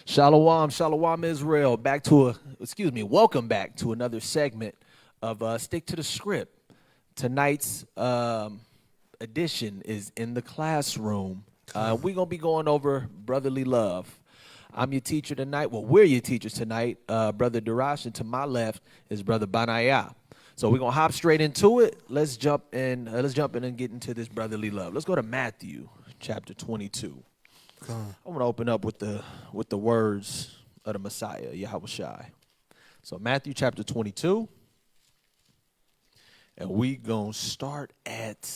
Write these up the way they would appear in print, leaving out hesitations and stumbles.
Shalom, shalom, Israel. Welcome back to another segment of Stick to the Script. Tonight's edition is in the classroom. We're going to be going over brotherly love. I'm your teacher tonight. Well, we're your teachers tonight, Brother Darash, and to my left is Brother Banaya. So we're going to hop straight into it. Let's jump in and get into this brotherly love. Let's go to Matthew chapter 22. I'm gonna open up with the words of the Messiah, Yahweh Shai. So Matthew chapter 22, and we gonna start at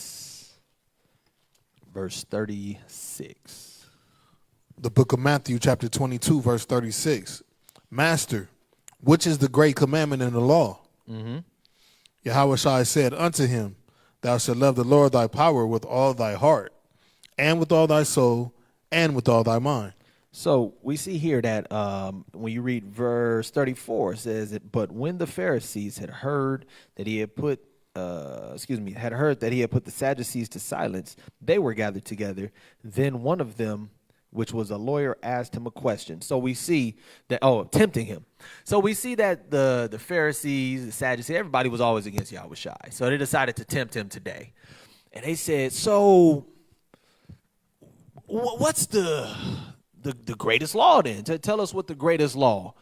verse 36. The book of Matthew chapter 22, verse 36. Master, which is the great commandment in the law? Yahweh Shai said unto him, Thou shalt love the Lord thy power with all thy heart, and with all thy soul, and with all thy mind. So we see here that when you read verse 34, it says, "But when the Pharisees had heard that he had put, the Sadducees to silence, they were gathered together. Then one of them, which was a lawyer, asked him a question." So we see that, tempting him. So we see that the Pharisees, the Sadducees, everybody was always against Yahweh Shai. So they decided to tempt him today, and they said, "So, what's the greatest law then? Tell us what the greatest law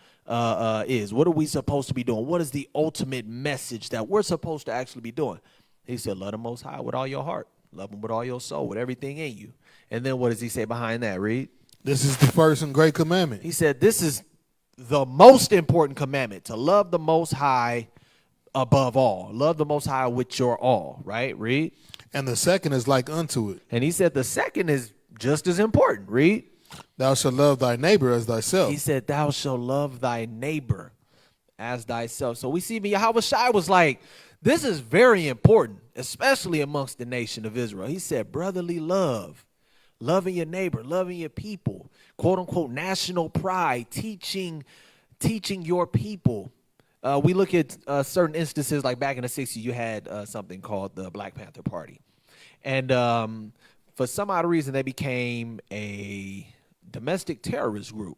is. What are we supposed to be doing? What is the ultimate message that we're supposed to actually be doing?" He said, "Love the Most High with all your heart. Love him with all your soul, with everything in you." And then what does he say behind that? Read. This is the first and great commandment. He said, this is the most important commandment, to love the Most High above all. Love the Most High with your all, right? Read. And the second is like unto it. And he said the second is just as important. Read. Thou shalt love thy neighbor as thyself. He said, thou shalt love thy neighbor as thyself. So we see Yahweh Shai was like, this is very important, especially amongst the nation of Israel. He said, brotherly love, loving your neighbor, loving your people, quote unquote, national pride, teaching your people. We look at certain instances, like back in the 60s, you had something called the Black Panther Party. And for some odd reason, they became a domestic terrorist group.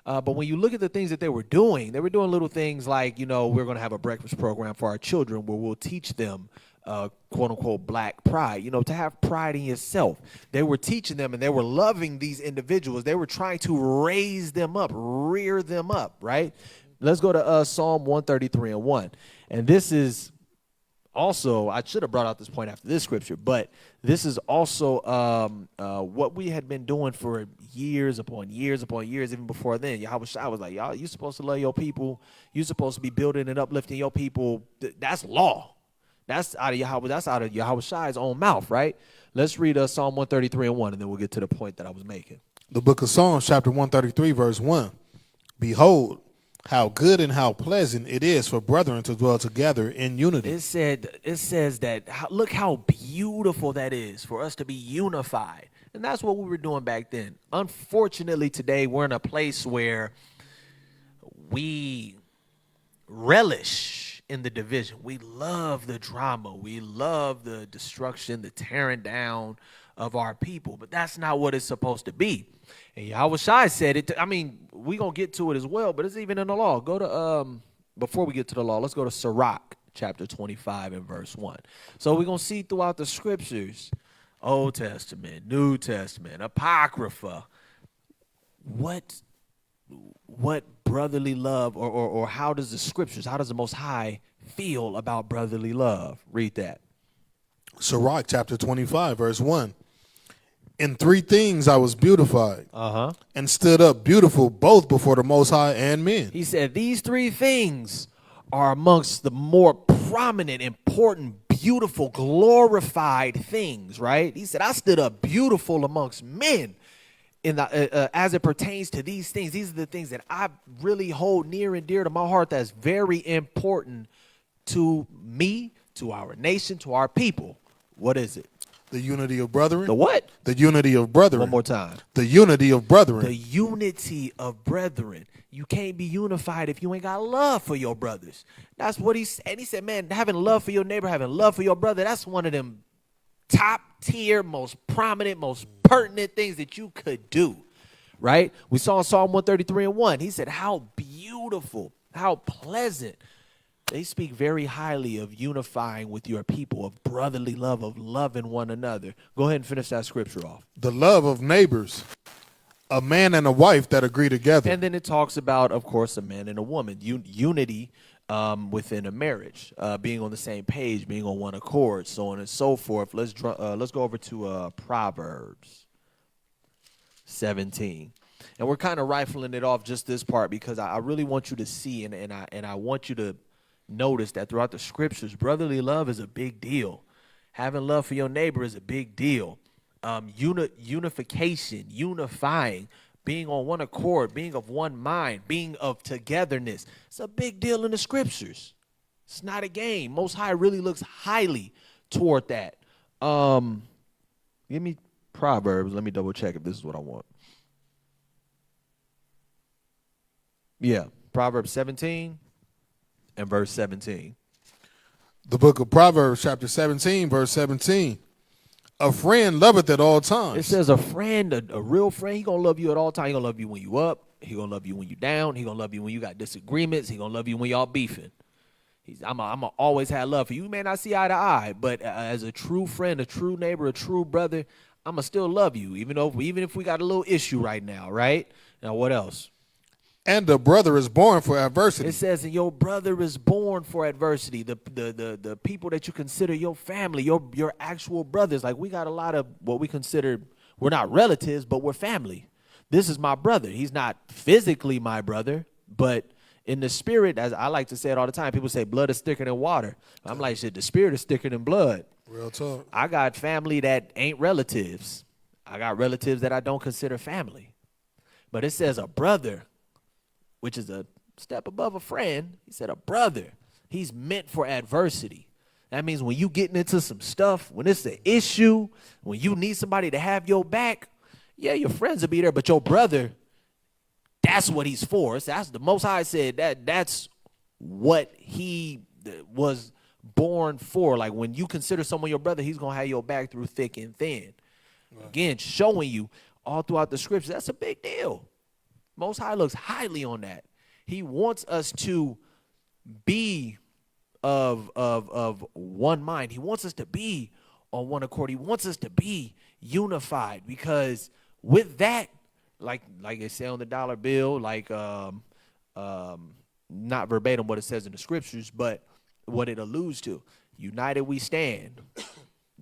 But when you look at the things that they were doing little things like, we're going to have a breakfast program for our children where we'll teach them, quote unquote, black pride, to have pride in yourself. They were teaching them and they were loving these individuals. They were trying to raise them up, rear them up, right? Let's go to Psalm 133:1. And this is also, I should have brought out this point after this scripture, but this is also what we had been doing for years upon years, even before then. Yahweh Shai was like, y'all, you're supposed to love your people. You're supposed to be building and uplifting your people. That's law. That's out of Yahweh Shai's own mouth, right? Let's read Psalm 133:1, and then we'll get to the point that I was making. The book of Psalms, chapter 133, verse 1. Behold, how good and how pleasant it is for brethren to dwell together in unity. It says that, look how beautiful that is for us to be unified. And that's what we were doing back then. Unfortunately, today we're in a place where we relish in the division. We love the drama. We love the destruction, the tearing down of our people. But that's not what it's supposed to be. And Yahweh Shai said it. We're going to get to it as well, but it's even in the law. Go to, before we get to the law, let's go to Sirach, chapter 25 and verse 1. So we're going to see throughout the scriptures, Old Testament, New Testament, Apocrypha, what brotherly love or how does the scriptures, how does the Most High feel about brotherly love? Read that. Sirach, chapter 25, verse 1. In three things I was beautified, and stood up beautiful both before the Most High and men. He said these three things are amongst the more prominent, important, beautiful, glorified things, right? He said, I stood up beautiful amongst men as it pertains to these things. These are the things that I really hold near and dear to my heart that's very important to me, to our nation, to our people. What is it? The unity of brethren. The what? The unity of brethren. One more time. The unity of brethren. The unity of brethren. You can't be unified if you ain't got love for your brothers. That's what he said. And he said, man, having love for your neighbor, having love for your brother, that's one of them top tier, most prominent, most pertinent things that you could do. right? We saw in Psalm 133:1. He said, how beautiful, how pleasant. They speak very highly of unifying with your people, of brotherly love, of loving one another. Go ahead and finish that scripture off. The love of neighbors, a man and a wife that agree together. And then it talks about, of course, a man and a woman, unity within a marriage, being on the same page, being on one accord, so on and so forth. Let's go over to Proverbs 17. And we're kind of rifling it off just this part because I really want you to see and I want you to notice that throughout the scriptures, brotherly love is a big deal. Having love for your neighbor is a big deal. Unification, unifying, being on one accord, being of one mind, being of togetherness. It's a big deal in the scriptures. It's not a game. Most High really looks highly toward that. Give me Proverbs. Let me double check if this is what I want. Yeah, Proverbs 17 and verse 17. The book of Proverbs, chapter 17, verse 17. A friend loveth at all times. It says a friend, a real friend, he going to love you at all times. He going to love you when you up. He going to love you when you down. He going to love you when you got disagreements. He going to love you when y'all beefing. I'm always have love for you. You may not see eye to eye, but as a true friend, a true neighbor, a true brother, I'm going to still love you, even if we got a little issue right now, right? Now, what else? And the brother is born for adversity. It says, and your brother is born for adversity. The people that you consider your family, your actual brothers. Like, we got a lot of what we consider, we're not relatives, but we're family. This is my brother. He's not physically my brother, but in the spirit, as I like to say it all the time, people say blood is thicker than water. I'm like, shit, the spirit is thicker than blood. Real talk. I got family that ain't relatives. I got relatives that I don't consider family. But it says a brother, which is a step above a friend. He said a brother. He's meant for adversity. That means when you getting into some stuff, when it's an issue, when you need somebody to have your back, yeah, your friends will be there, but your brother, that's what he's for. That's the Most High said that's what he was born for. Like, when you consider someone your brother, he's going to have your back through thick and thin. Right. Again, showing you all throughout the scriptures, that's a big deal. Most High looks highly on that. He wants us to be of one mind. He wants us to be on one accord. He wants us to be unified, because with that, like it said on the dollar bill, like not verbatim what it says in the scriptures, but what it alludes to: united we stand,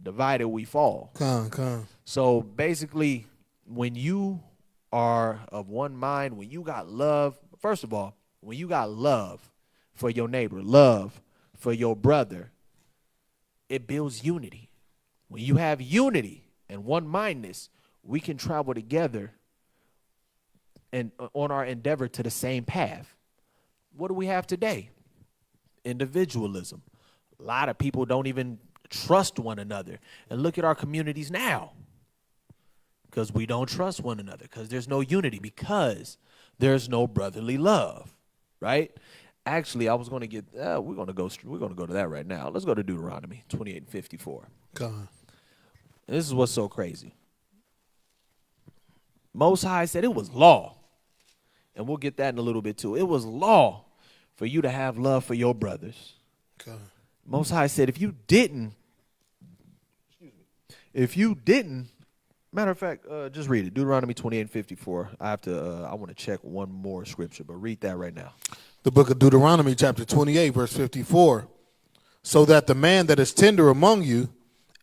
divided we fall. Come. So basically, when you are of one mind, when you got love, first of all, when you got love for your neighbor, love for your brother, it builds unity. When you have unity and one-mindedness, we can travel together and on our endeavor to the same path. What do we have today? Individualism. A lot of people don't even trust one another. And look at our communities now. Because we don't trust one another, because there's no unity, because there's no brotherly love, right? Actually, I was going to get, we're going to go to that right now. Let's go to Deuteronomy 28 and 54. Come. And this is what's so crazy. Most High said it was law, and we'll get that in a little bit too. It was law for you to have love for your brothers. Come. Most High said if you didn't, matter of fact, just read it. Deuteronomy 28 and 54. I want to check one more scripture, but read that right now. The book of Deuteronomy, chapter 28, verse 54. So that the man that is tender among you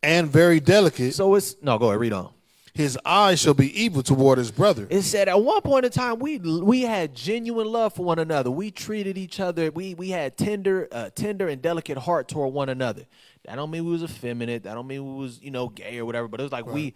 and very delicate, So go ahead, read on. his eyes shall be evil toward his brother. It said at one point in time we had genuine love for one another. We treated each other. We had tender and delicate heart toward one another. That don't mean we was effeminate. That don't mean we was gay or whatever. But it was like we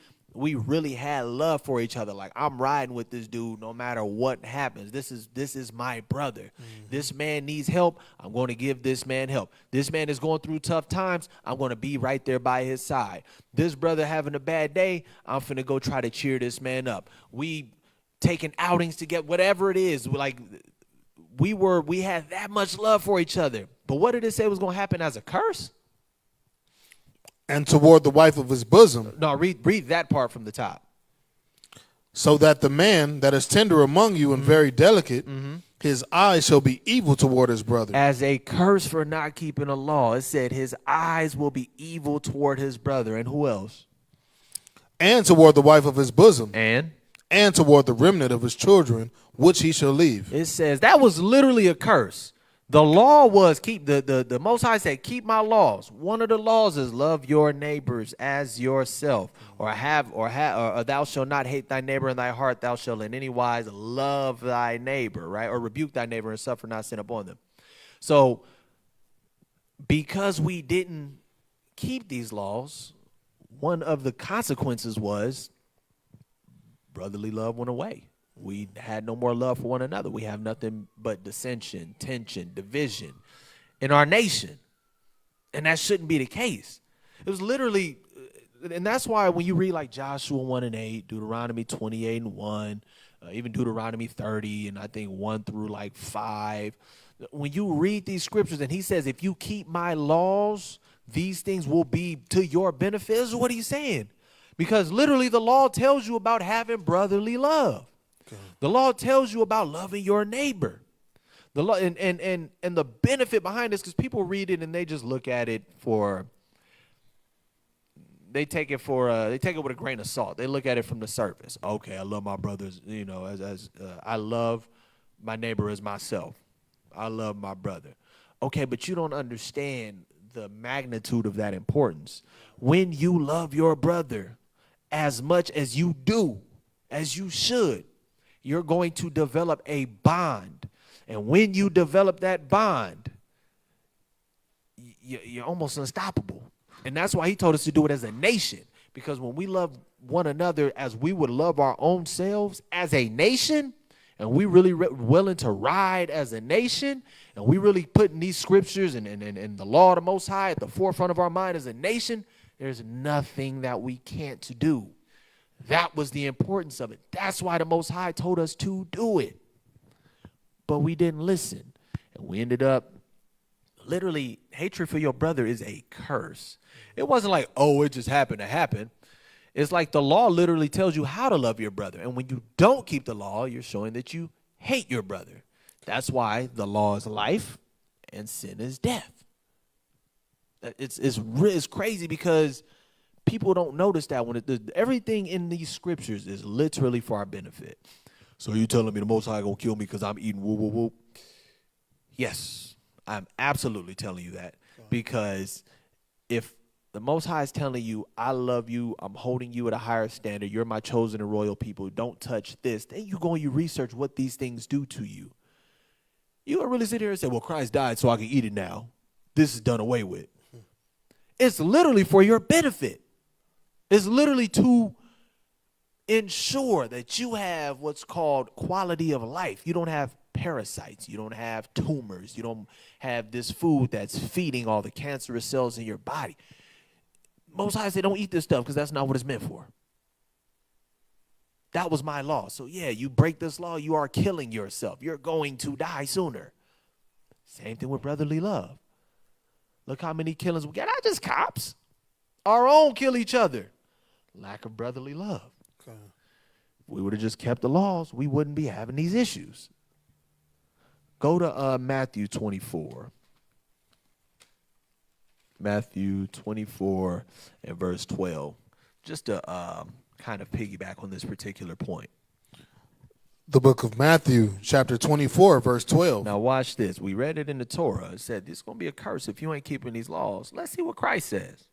really had love for each other. Like, I'm riding with this dude no matter what happens. This is my brother. Mm-hmm. This man needs help. I'm going to give this man help. This man is going through tough times. I'm going to be right there by his side. This brother having a bad day, I'm finna go try to cheer this man up. We taking outings to get whatever it is. Like, we had that much love for each other. But what did it say was going to happen as a curse? And toward the wife of his bosom. No, read that part from the top. So that the man that is tender among you and very delicate, his eyes shall be evil toward his brother. As a curse for not keeping the law, it said his eyes will be evil toward his brother. And who else? And toward the wife of his bosom. And toward the remnant of his children, which he shall leave. it says that was literally a curse. The law was keep the Most High said, keep my laws. One of the laws is love your neighbors as yourself, or thou shalt not hate thy neighbor in thy heart. Thou shalt in any wise love thy neighbor, right? Or rebuke thy neighbor and suffer not sin upon them. So because we didn't keep these laws, one of the consequences was brotherly love went away. We had no more love for one another. We have nothing but dissension, tension, division in our nation. And that shouldn't be the case. It was literally, and that's why when you read like Joshua 1:8, Deuteronomy 28:1, even Deuteronomy 30, and I think 1 through like 5, when you read these scriptures and he says, if you keep my laws, these things will be to your benefit. This is what he's saying. Because literally the law tells you about having brotherly love. The law tells you about loving your neighbor. The law and the benefit behind this, because people read it and they just look at it they take it with a grain of salt. They look at it from the surface. Okay, I love my brothers, as I love my neighbor as myself. I love my brother. Okay, but you don't understand the magnitude of that importance. When you love your brother as much as you do, as you should, you're going to develop a bond. And when you develop that bond, you're almost unstoppable. And that's why he told us to do it as a nation. Because when we love one another as we would love our own selves as a nation, and we really willing to ride as a nation, and we really putting these scriptures and the law of the Most High at the forefront of our mind as a nation, there's nothing that we can't do. That was the importance of it. That's why the Most High told us to do it. But we didn't listen. And we ended up, literally, hatred for your brother is a curse. It wasn't like, oh, it just happened to happen. It's like the law literally tells you how to love your brother. And when you don't keep the law, you're showing that you hate your brother. That's why the law is life and sin is death. It's crazy because people don't notice that when everything in these scriptures is literally for our benefit. So you telling me the Most High gonna kill me because I'm eating woo woo woo? Yes, I'm absolutely telling you that, because if the Most High is telling you, I love you, I'm holding you at a higher standard, you're my chosen and royal people, don't touch this, then you go and you research what these things do to you. You don't really sit here and say, well, Christ died so I can eat it now. This is done away with. It's literally for your benefit. It's literally to ensure that you have what's called quality of life. You don't have parasites. You don't have tumors. You don't have this food that's feeding all the cancerous cells in your body. Most High said, don't eat this stuff because that's not what it's meant for. That was my law. So yeah, you break this law, you are killing yourself. You're going to die sooner. Same thing with brotherly love. Look how many killings we got. Not just cops. Our own kill each other. Lack of brotherly love. Okay. If we would have just kept the laws, we wouldn't be having these issues. Go to Matthew 24. Matthew 24 and verse 12. Just to kind of piggyback on this particular point. The book of Matthew, chapter 24, verse 12. Now watch this. We read it in the Torah. It said, this is going to be a curse if you ain't keeping these laws. Let's see what Christ says.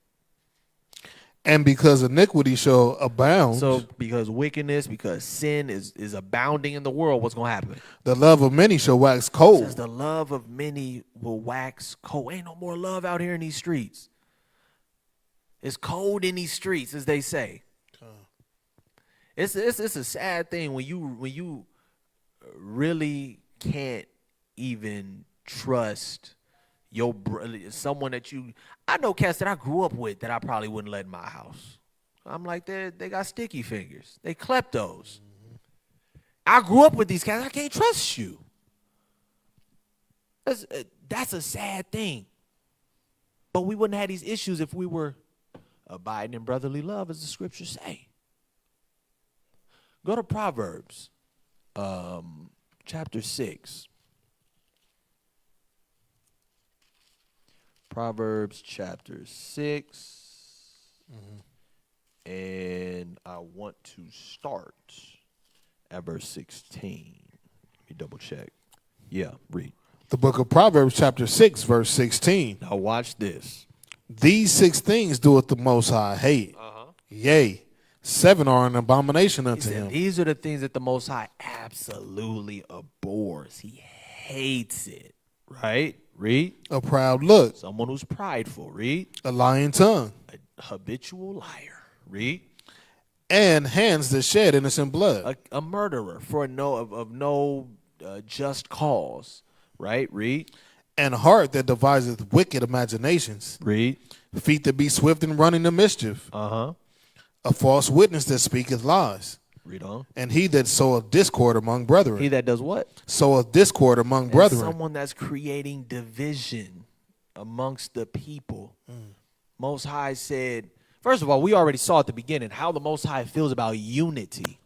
And because iniquity shall abound. So because wickedness, because sin is abounding in the world, what's going to happen? The love of many shall wax cold. It says the love of many will wax cold. Ain't no more love out here in these streets. It's cold in these streets, as they say. It's a sad thing when you really can't even trust someone that you. I know cats that I grew up with that I probably wouldn't let in my house. I'm like, they got sticky fingers. They kleptos. I grew up with these cats. I can't trust you. That's a sad thing. But we wouldn't have these issues if we were abiding in brotherly love, as the scriptures say. Go to Proverbs, chapter 6. Proverbs chapter 6. And I want to start at verse 16. Let me double check. Yeah, read. The book of Proverbs, chapter 6, verse 16. Now watch this. These 6 things doeth the Most High hate. Yea, 7 are an abomination He unto said, him. these are the things that the Most High absolutely abhors. He hates it. Right? Read. A proud look, Someone who's prideful. Read. a lying tongue, A habitual liar. Read. and hands that shed innocent blood. A murderer for no just cause. Right? Read. And heart that deviseth wicked imaginations. Read. Feet that be swift in running to mischief. Uh-huh. A false witness that speaketh lies. Read on. And he that soweth discord among brethren. He that does what? Soweth discord among And brethren. someone that's creating division amongst the people. Most High said, first of all, we already saw at the beginning how the Most High feels about unity.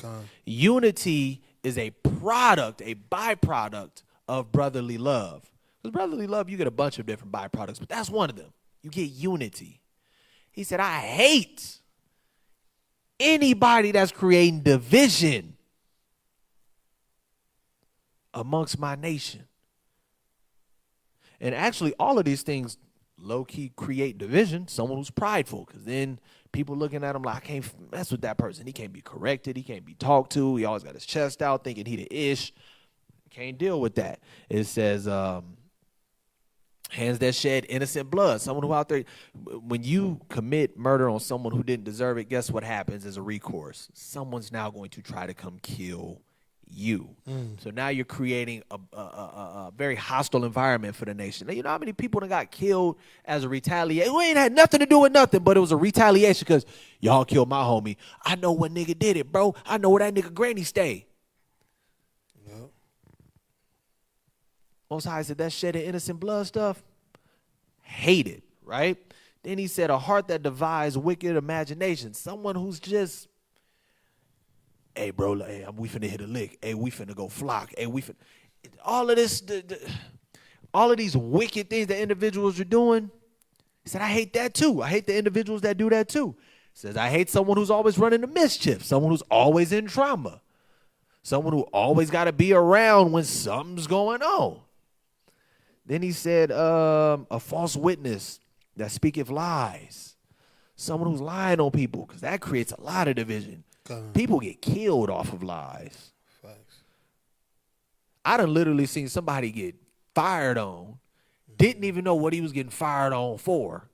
God. Unity is a product, a byproduct of brotherly love. Because brotherly love, you get a bunch of different byproducts, but that's one of them. You get unity. He said, I hate anybody that's creating division amongst my nation. And actually, all of these things low-key create division. Someone who's prideful, because then people looking at him like, I can't mess with that person. He can't be corrected. He can't be talked to. He always got his chest out thinking he the ish. Can't deal with that. It says, hands that shed innocent blood. Someone who out there, when you commit murder on someone who didn't deserve it, guess what happens as a recourse? Someone's now going to try to come kill you. So now you're creating a very hostile environment for the nation. Now, you know how many people that got killed as a retaliation? We ain't had nothing to do with nothing, but it was a retaliation because y'all killed my homie. I know what nigga did it, bro. I know where that nigga granny stay. Most High said that shedding innocent blood stuff, hate it, right? Then he said a heart that devises wicked imagination. Someone who's just, hey, bro, hey, we finna hit a lick. Hey, we finna go flock. Hey, we finna. All of this, all of these wicked things that individuals are doing, he said, I hate that too. I hate the individuals that do that too. He says, I hate someone who's always running to mischief, someone who's always in trauma, someone who always got to be around when something's going on. Then he said, a false witness that speaketh lies. Someone who's lying on people, because that creates a lot of division. People get killed off of lies. Facts. I done literally seen somebody get fired on, didn't even know what he was getting fired on for.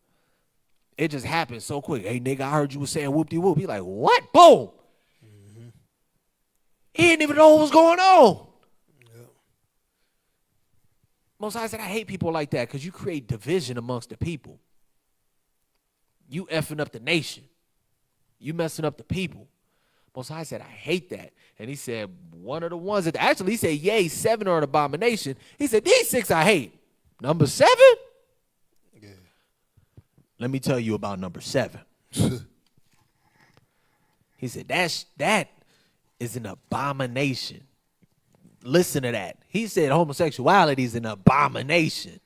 It just happened so quick. Hey, nigga, I heard you was saying whoop-de-whoop. He like, what? Boom. He didn't even know what was going on. Most High said, I hate people like that because you create division amongst the people. You effing up the nation. You messing up the people. Most High said, I hate that. And he said, one of the ones that, actually he said, yea, 7 are an abomination. He said, these 6 I hate. Number 7? Yeah. Let me tell you about number 7. He said, that is an abomination. Listen to that. He said homosexuality is an abomination.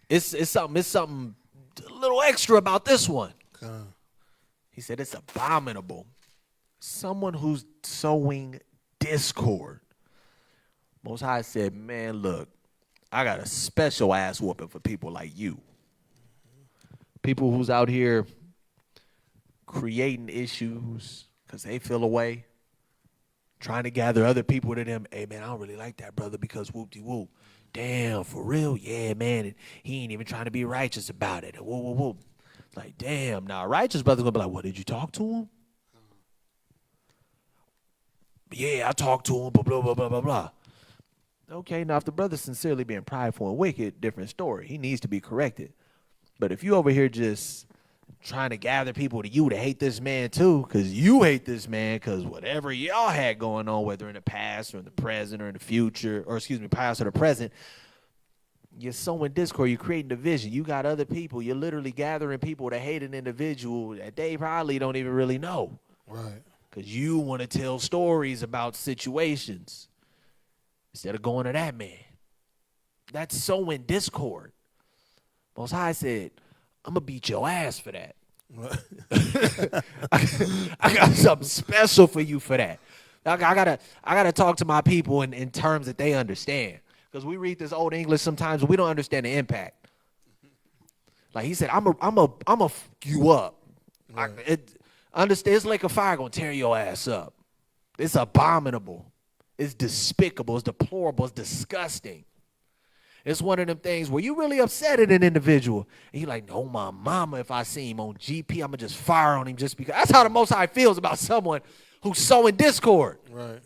It's something a little extra about this one. He said it's abominable. Someone who's sowing discord. Most High said, man, look, I got a special ass whooping for people like you. People who's out here creating issues because they feel away. Trying to gather other people to them. Hey, man, I don't really like that brother because whoop-de-whoop. Damn, for real? Yeah, man. And he ain't even trying to be righteous about it. Whoop, whoop, whoop. It's like, damn. Now, a righteous brother's going to be like, what, did you talk to him? Yeah, I talked to him, blah, blah, blah, blah, blah, blah. Okay, now, if the brother's sincerely being prideful and wicked, different story. He needs to be corrected. But if you over here just trying to gather people to you to hate this man too, because you hate this man because whatever y'all had going on, whether in the past or in the present or in the future, or excuse me, past or the present, you're sowing discord, you're creating division. You got other people, you're literally gathering people to hate an individual that they probably don't even really know. Right. Because you want to tell stories about situations instead of going to that man. That's sowing discord. Most High said, I'm going to beat your ass for that. I got something special for you for that. I gotta talk to my people in terms that they understand. Because we read this old English sometimes and we don't understand the impact. Like he said, I'm a f you up. Right. Understand, this lake of fire gonna tear your ass up. It's abominable. It's despicable. It's deplorable. It's disgusting. It's one of them things where you really upset at an individual. And you're like, no, my mama, if I see him on GP, I'm going to just fire on him just because. That's how the Most High feels about someone who's sowing discord. Right.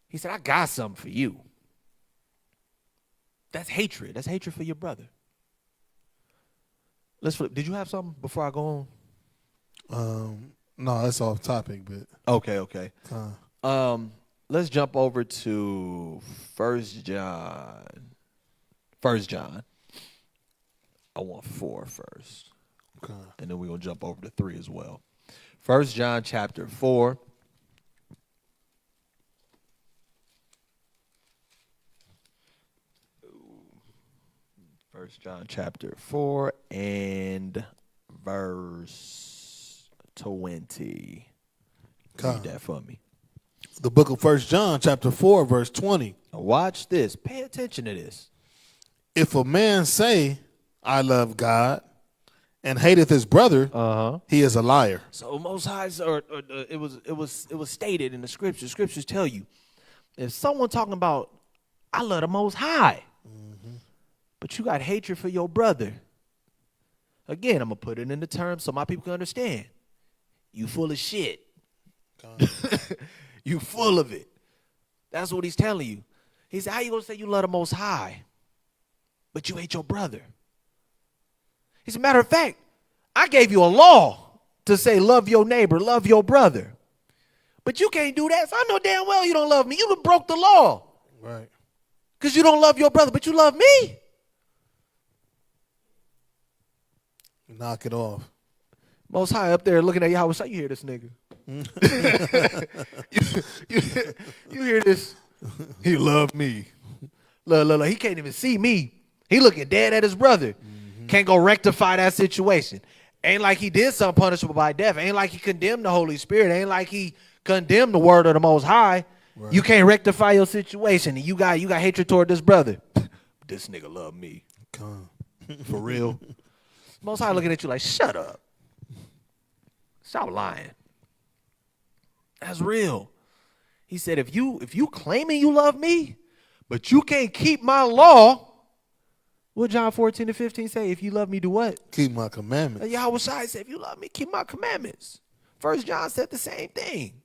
He said, I got something for you. That's hatred. That's hatred for your brother. Let's flip. Did you have something before I go on? No, that's off topic, but. Okay. Let's jump over to 1 John. 1 John. I want 4 first. Okay. And then we're going to jump over to 3 as well. 1 John chapter 4. First John chapter 4 and verse 20. Read that for me. The book of 1 John chapter 4 verse 20. Now watch this. Pay attention to this. If a man say, I love God, and hateth his brother, he is a liar. So Most High, it was stated in the scriptures. Scriptures tell you, if someone talking about, I love the Most High, but you got hatred for your brother. Again, I'm gonna put it in the terms so my people can understand. You full of shit. You full of it. That's what he's telling you. He said, how you gonna say you love the Most High, but you hate your brother? As a matter of fact, I gave you a law to say love your neighbor, love your brother. But you can't do that. So I know damn well you don't love me. You done broke the law. Right. Because you don't love your brother, but you love me. Knock it off. Most High up there looking at you, how you hear this nigga? you hear this? He love me. Look, he can't even see me. He looking dead at his brother. Can't go rectify that situation. Ain't like he did something punishable by death. Ain't like he condemned the Holy Spirit. Ain't like he condemned the word of the Most High. Right. You can't rectify your situation. And you got hatred toward this brother. This nigga love me. For real. Most High looking at you like, shut up. Stop lying. That's real. He said, if you claiming you love me, but you can't keep my law, what John 14:15 say? If you love me, do what? Keep my commandments. Yahweh Shai said, if you love me, keep my commandments. 1 John said the same thing.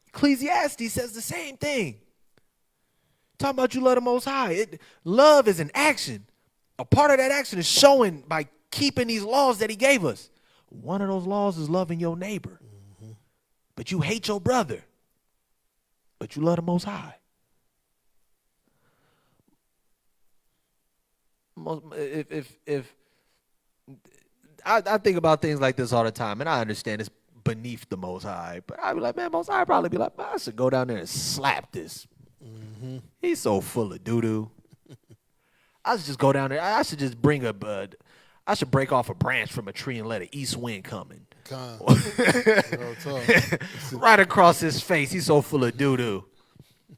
Ecclesiastes says the same thing. Talking about you love the Most High. Love is an action. A part of that action is showing by keeping these laws that he gave us. One of those laws is loving your neighbor. But you hate your brother. But you love the Most High. If I think about things like this all the time, and I understand it's beneath the Most High, but I'd be like, man, Most High I'd probably be like, man, I should go down there and slap this. He's so full of doo-doo. I should just go down there. I should just bring I should break off a branch from a tree and let an east wind come in. Right across his face. He's so full of doo-doo.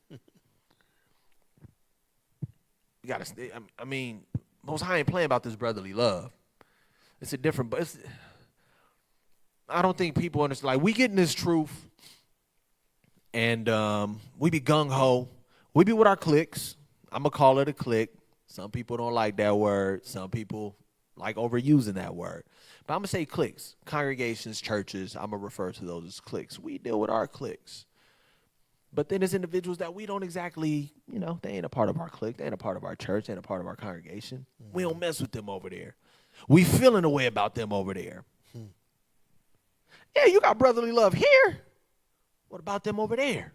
You gotta stay. I mean, Most High ain't playing about this brotherly love. It's a different, but I don't think people understand. Like, we getting this truth, and we be gung-ho. We be with our cliques. I'm going to call it a clique. Some people don't like that word. Some people like overusing that word. But I'm going to say cliques. Congregations, churches, I'm going to refer to those as cliques. We deal with our cliques. But then there's individuals that we don't exactly, they ain't a part of our clique. They ain't a part of our church. They ain't a part of our congregation. We don't mess with them over there. We feeling a way about them over there. Yeah, you got brotherly love here. What about them over there?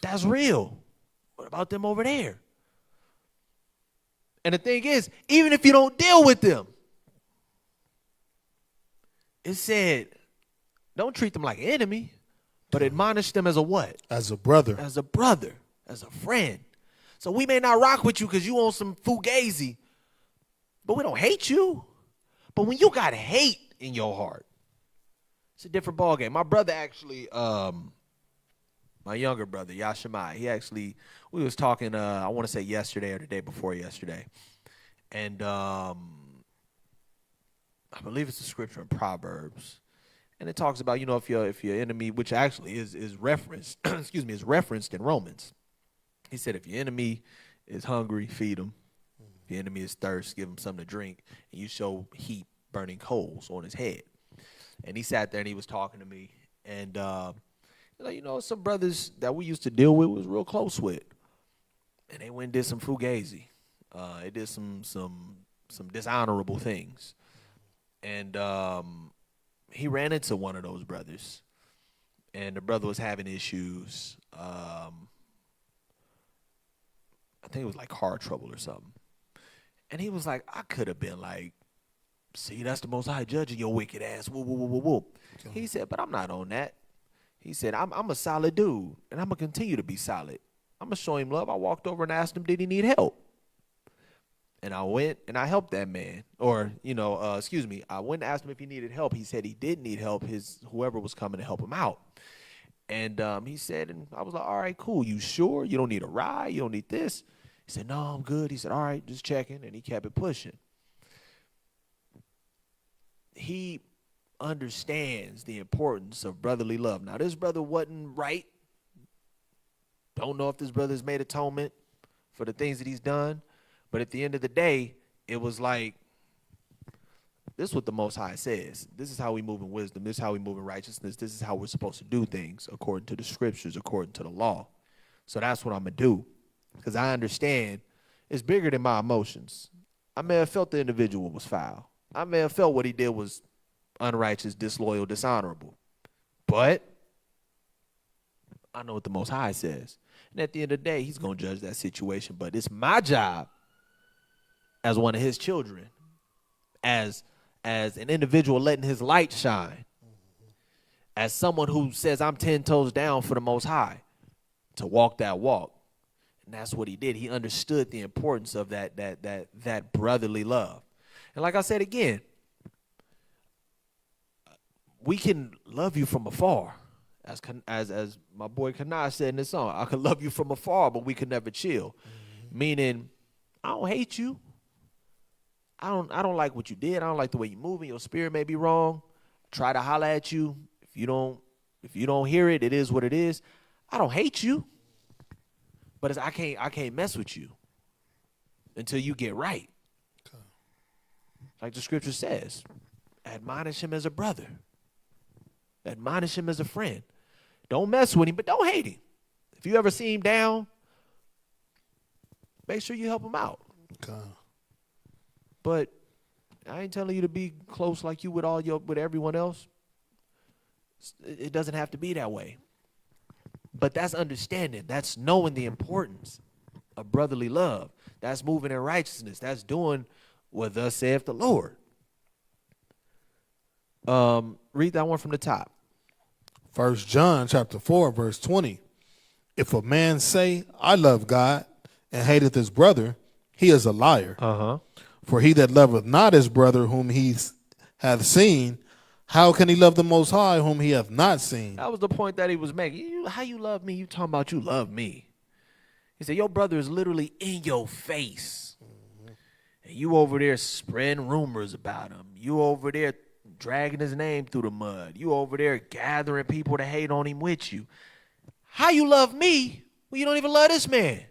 That's real. What about them over there? And the thing is, even if you don't deal with them, it said, don't treat them like an enemy, but admonish them as a what? As a brother. As a brother, as a friend. So we may not rock with you because you on some fugazi, but we don't hate you. But when you got hate in your heart, it's a different ballgame. My brother actually, my younger brother, Yashimai, we was talking, I want to say yesterday or the day before yesterday. And I believe it's a scripture in Proverbs. And it talks about, if your enemy, which actually is referenced, is referenced in Romans. He said, if your enemy is hungry, feed him. If your enemy is thirsty, give him something to drink. And you show heat burning coals on his head. And he sat there and he was talking to me. And, some brothers that we used to deal with was real close with. And they went and did some fugazi. They did some dishonorable things. And he ran into one of those brothers. And the brother was having issues. I think it was like car trouble or something. And he was like, I could have been like, see, that's the Most High judging your wicked ass. Whoop, whoop, whoop, whoop. Okay. He said, but I'm not on that. He said, I'm a solid dude, and I'm going to continue to be solid. I'm going to show him love. I walked over and asked him, did he need help? And I went and I helped that man. Or, I went and asked him if he needed help. He said he did need help. Whoever was coming to help him out. And he said, and I was like, all right, cool. You sure? You don't need a ride? You don't need this? He said, no, I'm good. He said, all right, just checking. And he kept it pushing. He understands the importance of brotherly love. Now, this brother wasn't right. Don't know if this brother's made atonement for the things that he's done. But at the end of the day, it was like, this is what the Most High says. This is how we move in wisdom. This is how we move in righteousness. This is how we're supposed to do things according to the scriptures, according to the law. So that's what I'm going to do. Because I understand it's bigger than my emotions. I may have felt the individual was foul. I may have felt what he did was unrighteous, disloyal, dishonorable. But I know what the Most High says. And at the end of the day, he's going to judge that situation. But it's my job as one of his children, as an individual letting his light shine, as someone who says I'm 10 toes down for the Most High, to walk that walk. And that's what he did. He understood the importance of that brotherly love. And like I said again, we can love you from afar. As my boy Kanai said in this song, I can love you from afar, but we can never chill. Mm-hmm. Meaning, I don't hate you. I don't like what you did. I don't like the way you're moving. Your spirit may be wrong. Try to holler at you. If you don't hear it, it is what it is. I don't hate you. But I can't mess with you until you get right. Okay. Like the scripture says, admonish him as a brother. Admonish him as a friend. Don't mess with him, but don't hate him. If you ever see him down, make sure you help him out. Okay. But I ain't telling you to be close like you with everyone else. It doesn't have to be that way. But that's understanding. That's knowing the importance of brotherly love. That's moving in righteousness. That's doing what thus saith the Lord. Read that one from the top. 1 John chapter 4, verse 20. If a man say, I love God, and hateth his brother, he is a liar. Uh-huh. For he that loveth not his brother whom he hath seen, how can he love the Most High whom he hath not seen? That was the point that he was making. How you love me? You talking about you love me. He said, your brother is literally in your face. Mm-hmm. And you over there spreading rumors about him. You over there dragging his name through the mud. You over there gathering people to hate on him with you. How you love me when you don't even love this man?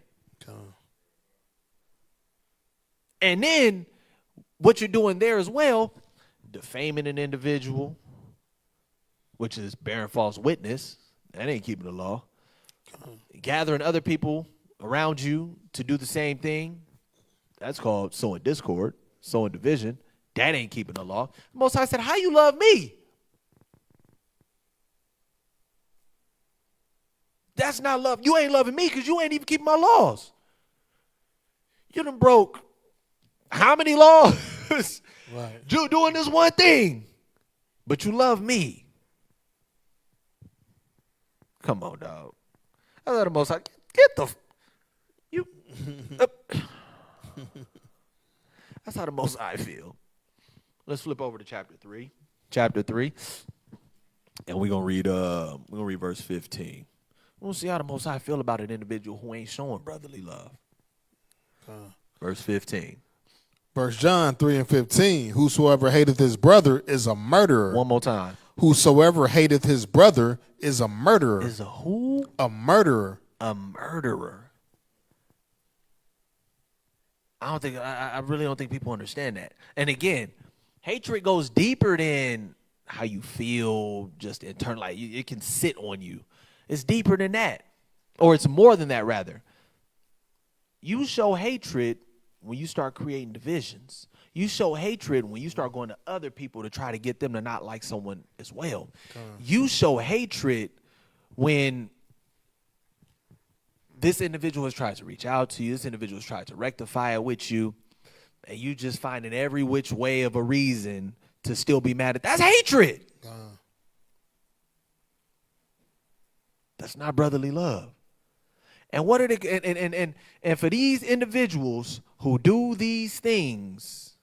And then what you're doing there as well, defaming an individual, which is bearing false witness. That ain't keeping the law. Gathering other people around you to do the same thing. That's called sowing discord, sowing division. That ain't keeping the law. The Most High said, how you love me? That's not love. You ain't loving me because you ain't even keeping my laws. You done broke how many laws? Right. Doing this one thing. but you love me. Come on, dog. I thought the Most High, get the you. That's how the Most High feel. Let's flip over to chapter 3. Chapter 3, and we're gonna read verse 15. We'll see how the Most High feel about an individual who ain't showing brotherly love. Verse 15. 1 John 3:15. Whosoever hateth his brother is a murderer. One more time. Whosoever hateth his brother is a murderer. Is a who? A murderer. A murderer. I really don't think people understand that. And again, hatred goes deeper than how you feel just internal. Like it can sit on you. It's deeper than that. Or it's more than that, rather. You show hatred when you start creating divisions. You show hatred when you start going to other people to try to get them to not like someone as well. You show hatred when this individual has tried to reach out to you, this individual has tried to rectify it with you, and you just finding every which way of a reason to still be mad at. That's hatred. That's not brotherly love. And what are the and for these individuals who do these things,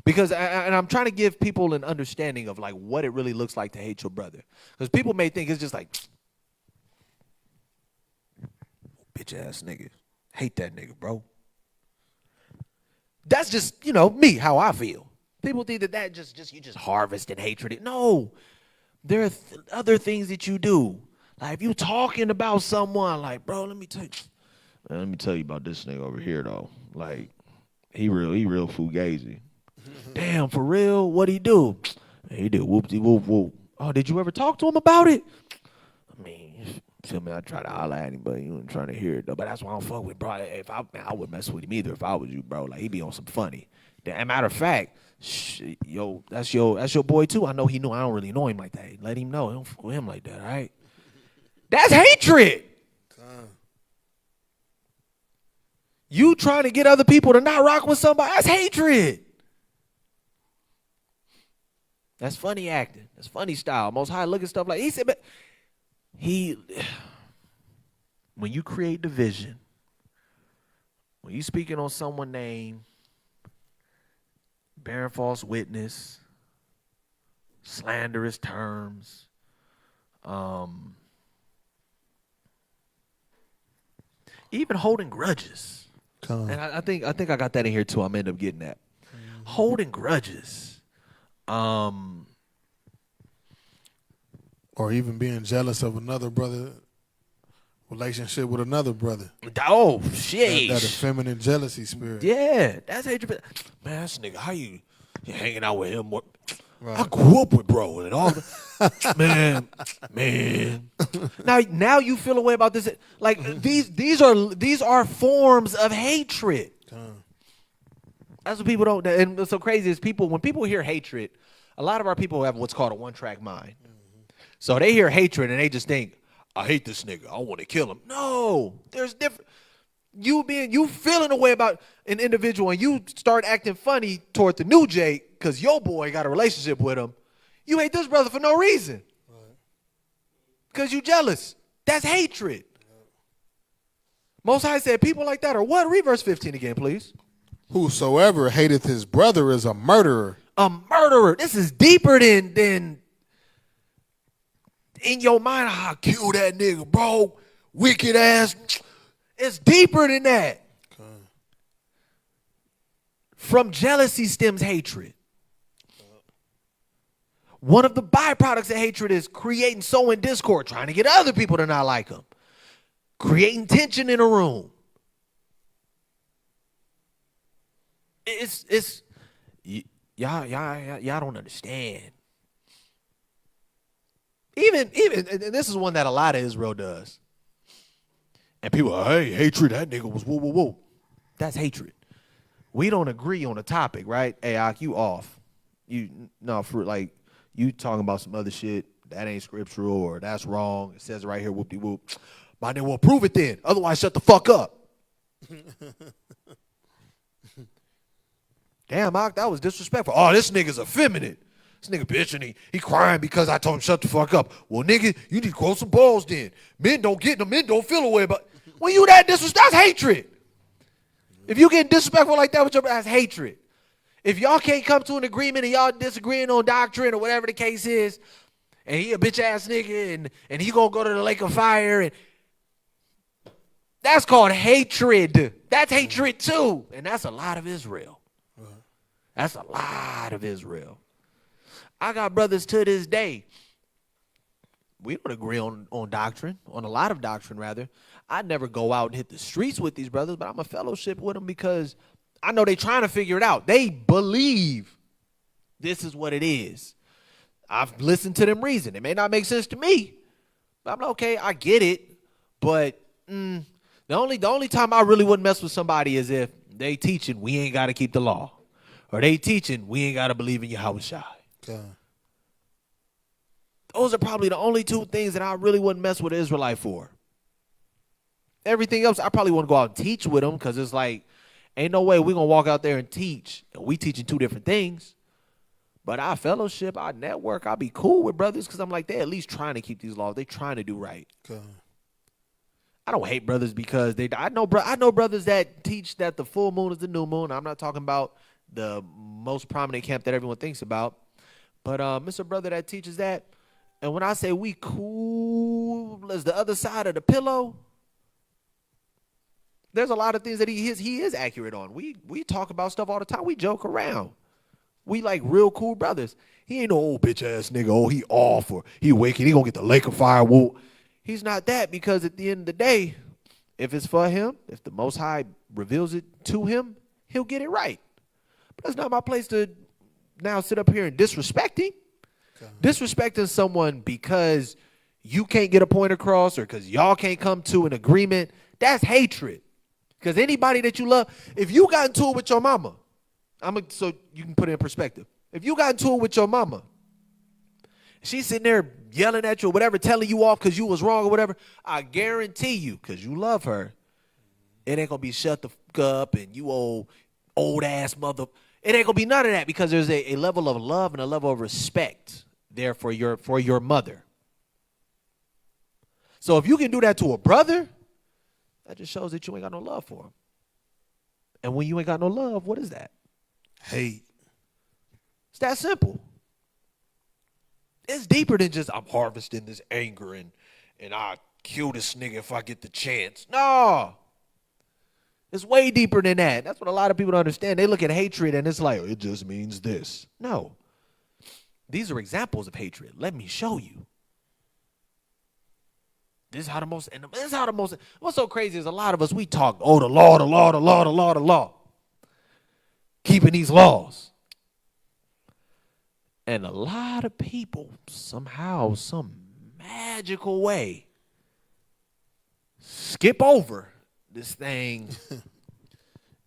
because I'm trying to give people an understanding of like what it really looks like to hate your brother, because people may think it's just like bitch ass nigga, hate that nigga, bro. That's just me, how I feel. People think that just you just harvesting hatred. No, there are other things that you do. Like if you talking about someone, like, bro, let me tell you about this nigga over here though. Like, he real fugazi. Damn, for real? What'd he do? He did whoop-de-whoop whoop. Oh, did you ever talk to him about it? I mean, feel me? I try to holler at him, but he wasn't trying to hear it though. But that's why I don't fuck with bro. If I would mess with him either if I was you, bro. Like he be on some funny. As matter of fact, that's your boy too. I know he knew. I don't really know him like that. Let him know. Don't fuck with him like that, all right? That's hatred. You trying to get other people to not rock with somebody, that's hatred. That's funny acting. That's funny style. Most High look at stuff like he said, but when you create division, when you speaking on someone's name, bearing false witness, slanderous terms, even holding grudges. And I think I got that in here too. I'm end up getting that. Holding grudges. Or even being jealous of another brother, relationship with another brother. Oh, shit. That feminine jealousy spirit. Yeah, that's hatred. Man, this nigga, how you hanging out with him? What? Right. I grew up with bro and all. man. Now you feel a way about this. Like these are forms of hatred. That's what people don't. And what's so crazy is when people hear hatred, a lot of our people have what's called a one-track mind. So they hear hatred and they just think, I hate this nigga. I want to kill him. No, there's different. You feeling a way about an individual and you start acting funny toward the new Jake because your boy got a relationship with him. You hate this brother for no reason. Because you jealous. That's hatred. Most High said people like that are what? Read verse 15 again, please. Whosoever hateth his brother is a murderer. A murderer. This is deeper than in your mind, I'll kill that nigga, bro. Wicked ass. It's deeper than that. Okay. From jealousy stems hatred. One of the byproducts of hatred is sowing discord, trying to get other people to not like them. Creating tension in a room. Y'all don't understand. Even and this is one that a lot of Israel does. And people are, hey, hatred, that nigga was woo, woo, woo. That's hatred. We don't agree on a topic, right? Hey, Ak, you off. You talking about some other shit. That ain't scriptural or that's wrong. It says it right here, whoop-de-whoop. My nigga, well, prove it then. Otherwise, shut the fuck up. Damn, Ak, that was disrespectful. Oh, this nigga's effeminate. This nigga bitching, he crying because I told him shut the fuck up. Well, nigga, you need to grow some balls then. Men don't get them, men don't feel away. But when you that disrespectful, that's hatred. If you getting disrespectful like that with your, that's hatred. If y'all can't come to an agreement and y'all disagreeing on doctrine or whatever the case is, and he a bitch ass nigga and he gonna go to the lake of fire, and that's called hatred. That's hatred too. And that's a lot of Israel. That's a lot of Israel. I got brothers to this day. We don't agree on doctrine, on a lot of doctrine rather. I never go out and hit the streets with these brothers, but I'm a fellowship with them because I know they trying to figure it out. They believe this is what it is. I've listened to them reason. It may not make sense to me, but I'm like, okay, I get it. But the only time I really wouldn't mess with somebody is if they teaching we ain't got to keep the law, or they teaching we ain't got to believe in Yahushua. Okay. Those are probably the only two things that I really wouldn't mess with an Israelite for. Everything else, I probably wouldn't go out and teach with them because it's like, ain't no way we're going to walk out there and teach. And we teaching two different things. But our fellowship, our network, I'll be cool with brothers because I'm like, they're at least trying to keep these laws. They trying to do right. Okay. I don't hate brothers because I know brothers that teach that the full moon is the new moon. I'm not talking about the most prominent camp that everyone thinks about. But it's a brother that teaches that. And when I say we cool as the other side of the pillow, there's a lot of things that he is accurate on. We talk about stuff all the time. We joke around. We like real cool brothers. He ain't no old bitch ass nigga. Oh, he off or he waking. He gonna get the lake of fire. Whoa. He's not that because at the end of the day, if it's for him, if the Most High reveals it to him, he'll get it right. But that's not my place to now sit up here and disrespect him. Disrespecting someone because you can't get a point across or because y'all can't come to an agreement, that's hatred. Because anybody that you love, if you got into it with your mama, so you can put it in perspective. If you got into it with your mama, she's sitting there yelling at you or whatever, telling you off because you was wrong or whatever, I guarantee you, because you love her, it ain't going to be shut the fuck up and you old ass mother. It ain't going to be none of that because there's a level of love and a level of respect there for your mother. So if you can do that to a brother, that just shows that you ain't got no love for him. And when you ain't got no love, what is that? Hate. It's that simple. It's deeper than just I'm harvesting this anger and I kill this nigga if I get the chance. No. It's way deeper than that. That's what a lot of people don't understand. They look at hatred and it's like, it just means this. No. These are examples of hatred. Let me show you. This is how the most, what's so crazy is a lot of us, we talk, the law. Keeping these laws. And a lot of people, somehow, some magical way, skip over this thing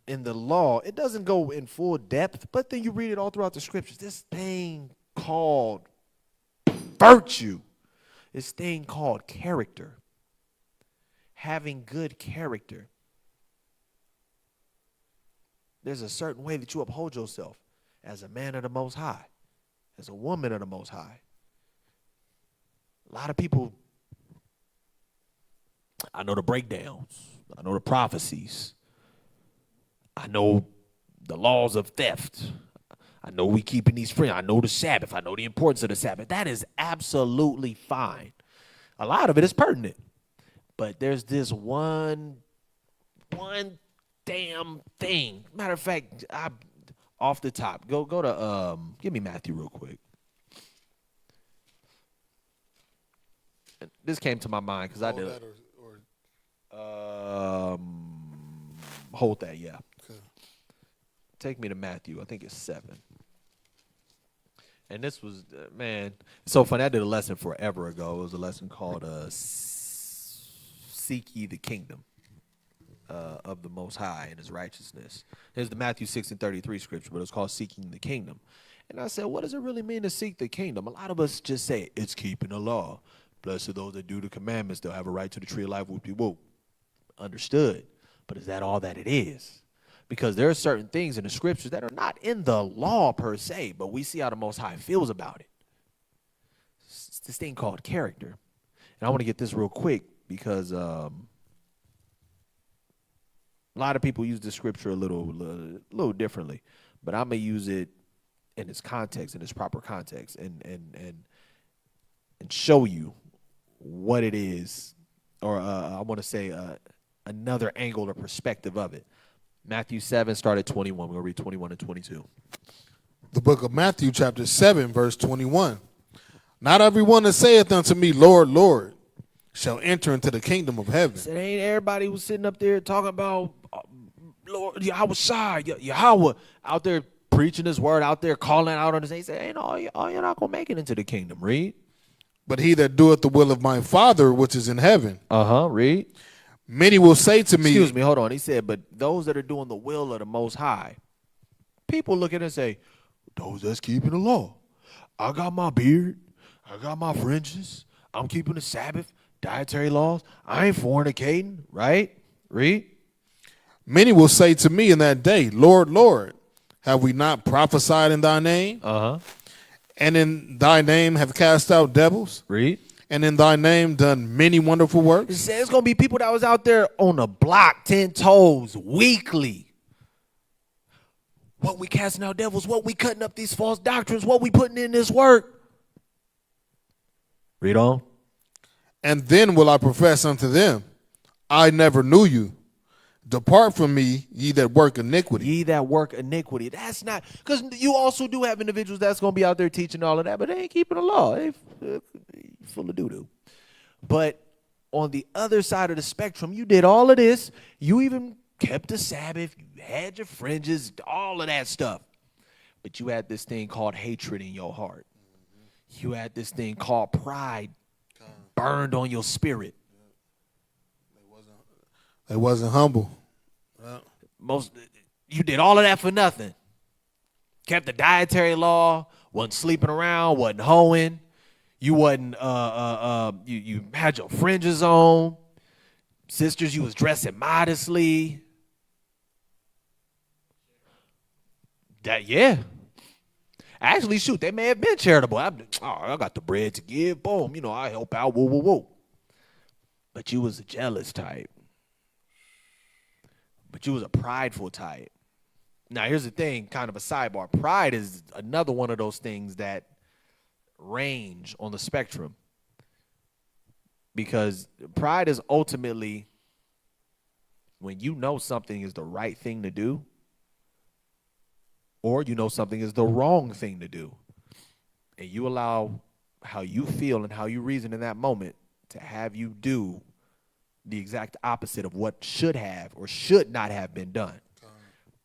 in the law. It doesn't go in full depth, but then you read it all throughout the scriptures. This thing called virtue, this thing called character, having good character. There's a certain way that you uphold yourself as a man of the Most High, as a woman of the Most High. A lot of people, I know the breakdowns, I know the prophecies, I know the laws of theft, I know we keeping these free, I know the Sabbath, I know the importance of the Sabbath. That is absolutely fine. A lot of it is pertinent. But there's this one damn thing. Matter of fact, off the top, go to give me Matthew real quick. This came to my mind because I did. Hold that, yeah. Okay. Take me to Matthew. I think it's 7. And this was, man, it's so funny. I did a lesson forever ago. It was a lesson called Seek Ye the Kingdom of the Most High and His righteousness. There's the Matthew 6:33 scripture, but it's called Seeking the Kingdom. And I said, what does it really mean to seek the kingdom? A lot of us just say, it's keeping the law. Blessed are those that do the commandments. They'll have a right to the tree of life. Whoop-de-whoop. Understood. But is that all that it is? Because there are certain things in the scriptures that are not in the law per se, but we see how the Most High feels about it. It's this thing called character. And I want to get this real quick because a lot of people use the scripture a little differently, but I'm gonna use it in its context, in its proper context, and show you what it is, or I want to say another angle or perspective of it. Matthew 7, start at 21. We're going to read 21 and 22. The book of Matthew, chapter 7, verse 21. Not everyone that saith unto me, Lord, Lord, shall enter into the kingdom of heaven. Said, ain't everybody was sitting up there talking about Lord Yahweh Shai, Yahweh, out there preaching his word, out there calling out on his name. He said, ain't all you're not going to make it into the kingdom. Read. But he that doeth the will of my Father which is in heaven. Read. Many will say to me. Excuse me, hold on. He said, but those that are doing the will of the Most High, people look at it and say, those that's keeping the law. I got my beard. I got my fringes. I'm keeping the Sabbath, dietary laws. I ain't fornicating, right? Read. Many will say to me in that day, Lord, Lord, have we not prophesied in thy name? And in thy name have cast out devils? Read. And in thy name done many wonderful works? It says it's going to be people that was out there on the block, 10 toes, weekly. What we casting out devils, what we cutting up these false doctrines, what we putting in this work. Read on. And then will I profess unto them, I never knew you. Depart from me, ye that work iniquity. Ye that work iniquity. That's not, because you also do have individuals that's going to be out there teaching all of that, but they ain't keeping the law. They full of doo-doo. But on the other side of the spectrum, you did all of this. You even kept the Sabbath. You had your fringes, all of that stuff. But you had this thing called hatred in your heart. You had this thing called pride burned on your spirit. They wasn't humble. You did all of that for nothing. Kept the dietary law, wasn't sleeping around, wasn't hoeing. You wasn't you had your fringes on. Sisters, you was dressing modestly. Actually, shoot, they may have been charitable. I got the bread to give. Boom, I help out. Whoa, whoa, whoa. But you was a jealous type. But you was a prideful type. Now, here's the thing, kind of a sidebar. Pride is another one of those things that range on the spectrum. Because pride is ultimately when you know something is the right thing to do, or you know something is the wrong thing to do, and you allow how you feel and how you reason in that moment to have you do the exact opposite of what should have or should not have been done.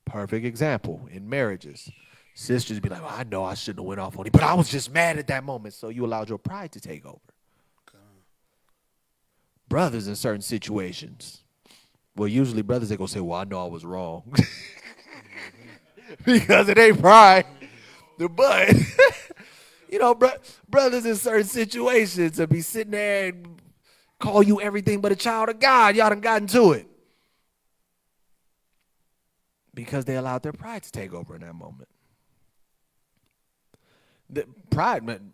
Perfect example in marriages. Sisters be like, well, I know I shouldn't have went off on it, but I was just mad at that moment. So you allowed your pride to take over. Brothers in certain situations. Well, usually brothers, they go say, well, I know I was wrong. Because it ain't pride. But, brothers in certain situations to be sitting there and call you everything but a child of God. Y'all done gotten to it. Because they allowed their pride to take over in that moment. The pride, man,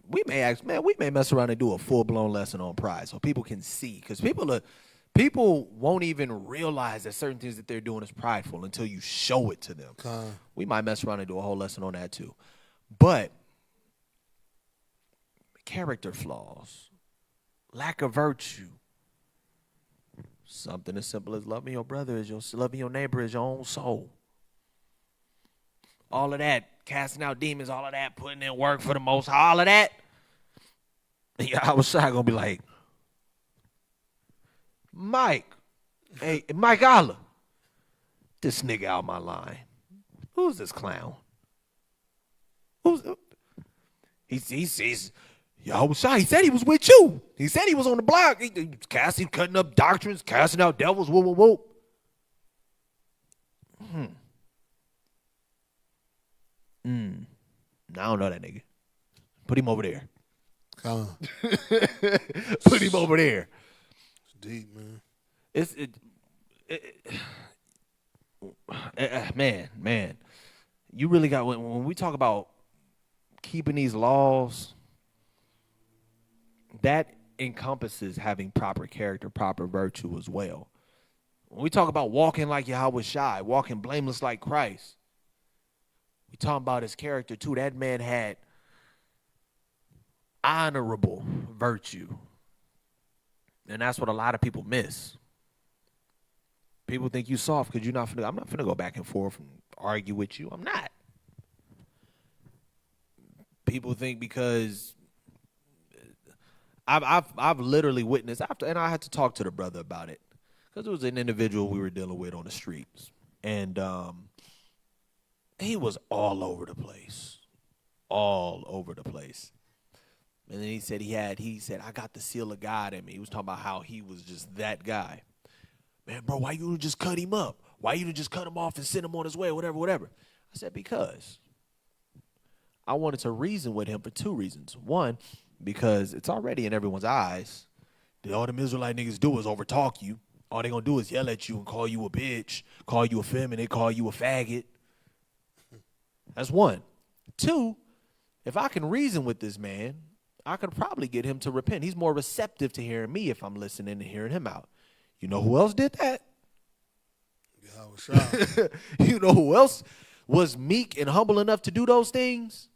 we may mess around and do a full-blown lesson on pride so people can see. Because people won't even realize that certain things that they're doing is prideful until you show it to them. We might mess around and do a whole lesson on that too. But character flaws, lack of virtue, something as simple as loving your brother loving your neighbor as your own soul. All of that, casting out demons, all of that, putting in work for the Most High, all of that. I was gonna be like, Mike Allah, this nigga out my line. Who's this clown? He's Yahweh Shai. He said he was with you. He said he was on the block. He was cutting up doctrines, casting out devils. Whoa, whoa, whoa. I don't know that nigga. Put him over there. Put him over there. It's deep, man. man, you really got when we talk about keeping these laws, that encompasses having proper character, proper virtue as well. When we talk about walking like Yahweh Shai, walking blameless like Christ, we talking about his character too. That man had honorable virtue. And that's what a lot of people miss. People think you soft because I'm not finna go back and forth and argue with you. I'm not. People think because I've literally witnessed and I had to talk to the brother about it because it was an individual we were dealing with on the streets, and he was all over the place. And then he said, I got the seal of God in me. He was talking about how he was just that guy. Man, bro, why you just cut him up? Why you just cut him off and send him on his way, whatever. I said, because I wanted to reason with him for two reasons. One, because it's already in everyone's eyes that all them Israelite niggas do is overtalk you. All they gonna do is yell at you and call you a bitch, call you effeminate, call you a faggot. That's one. Two, if I can reason with this man, I could probably get him to repent. He's more receptive to hearing me if I'm listening and hearing him out. You know who else did that? You know who else was meek and humble enough to do those things?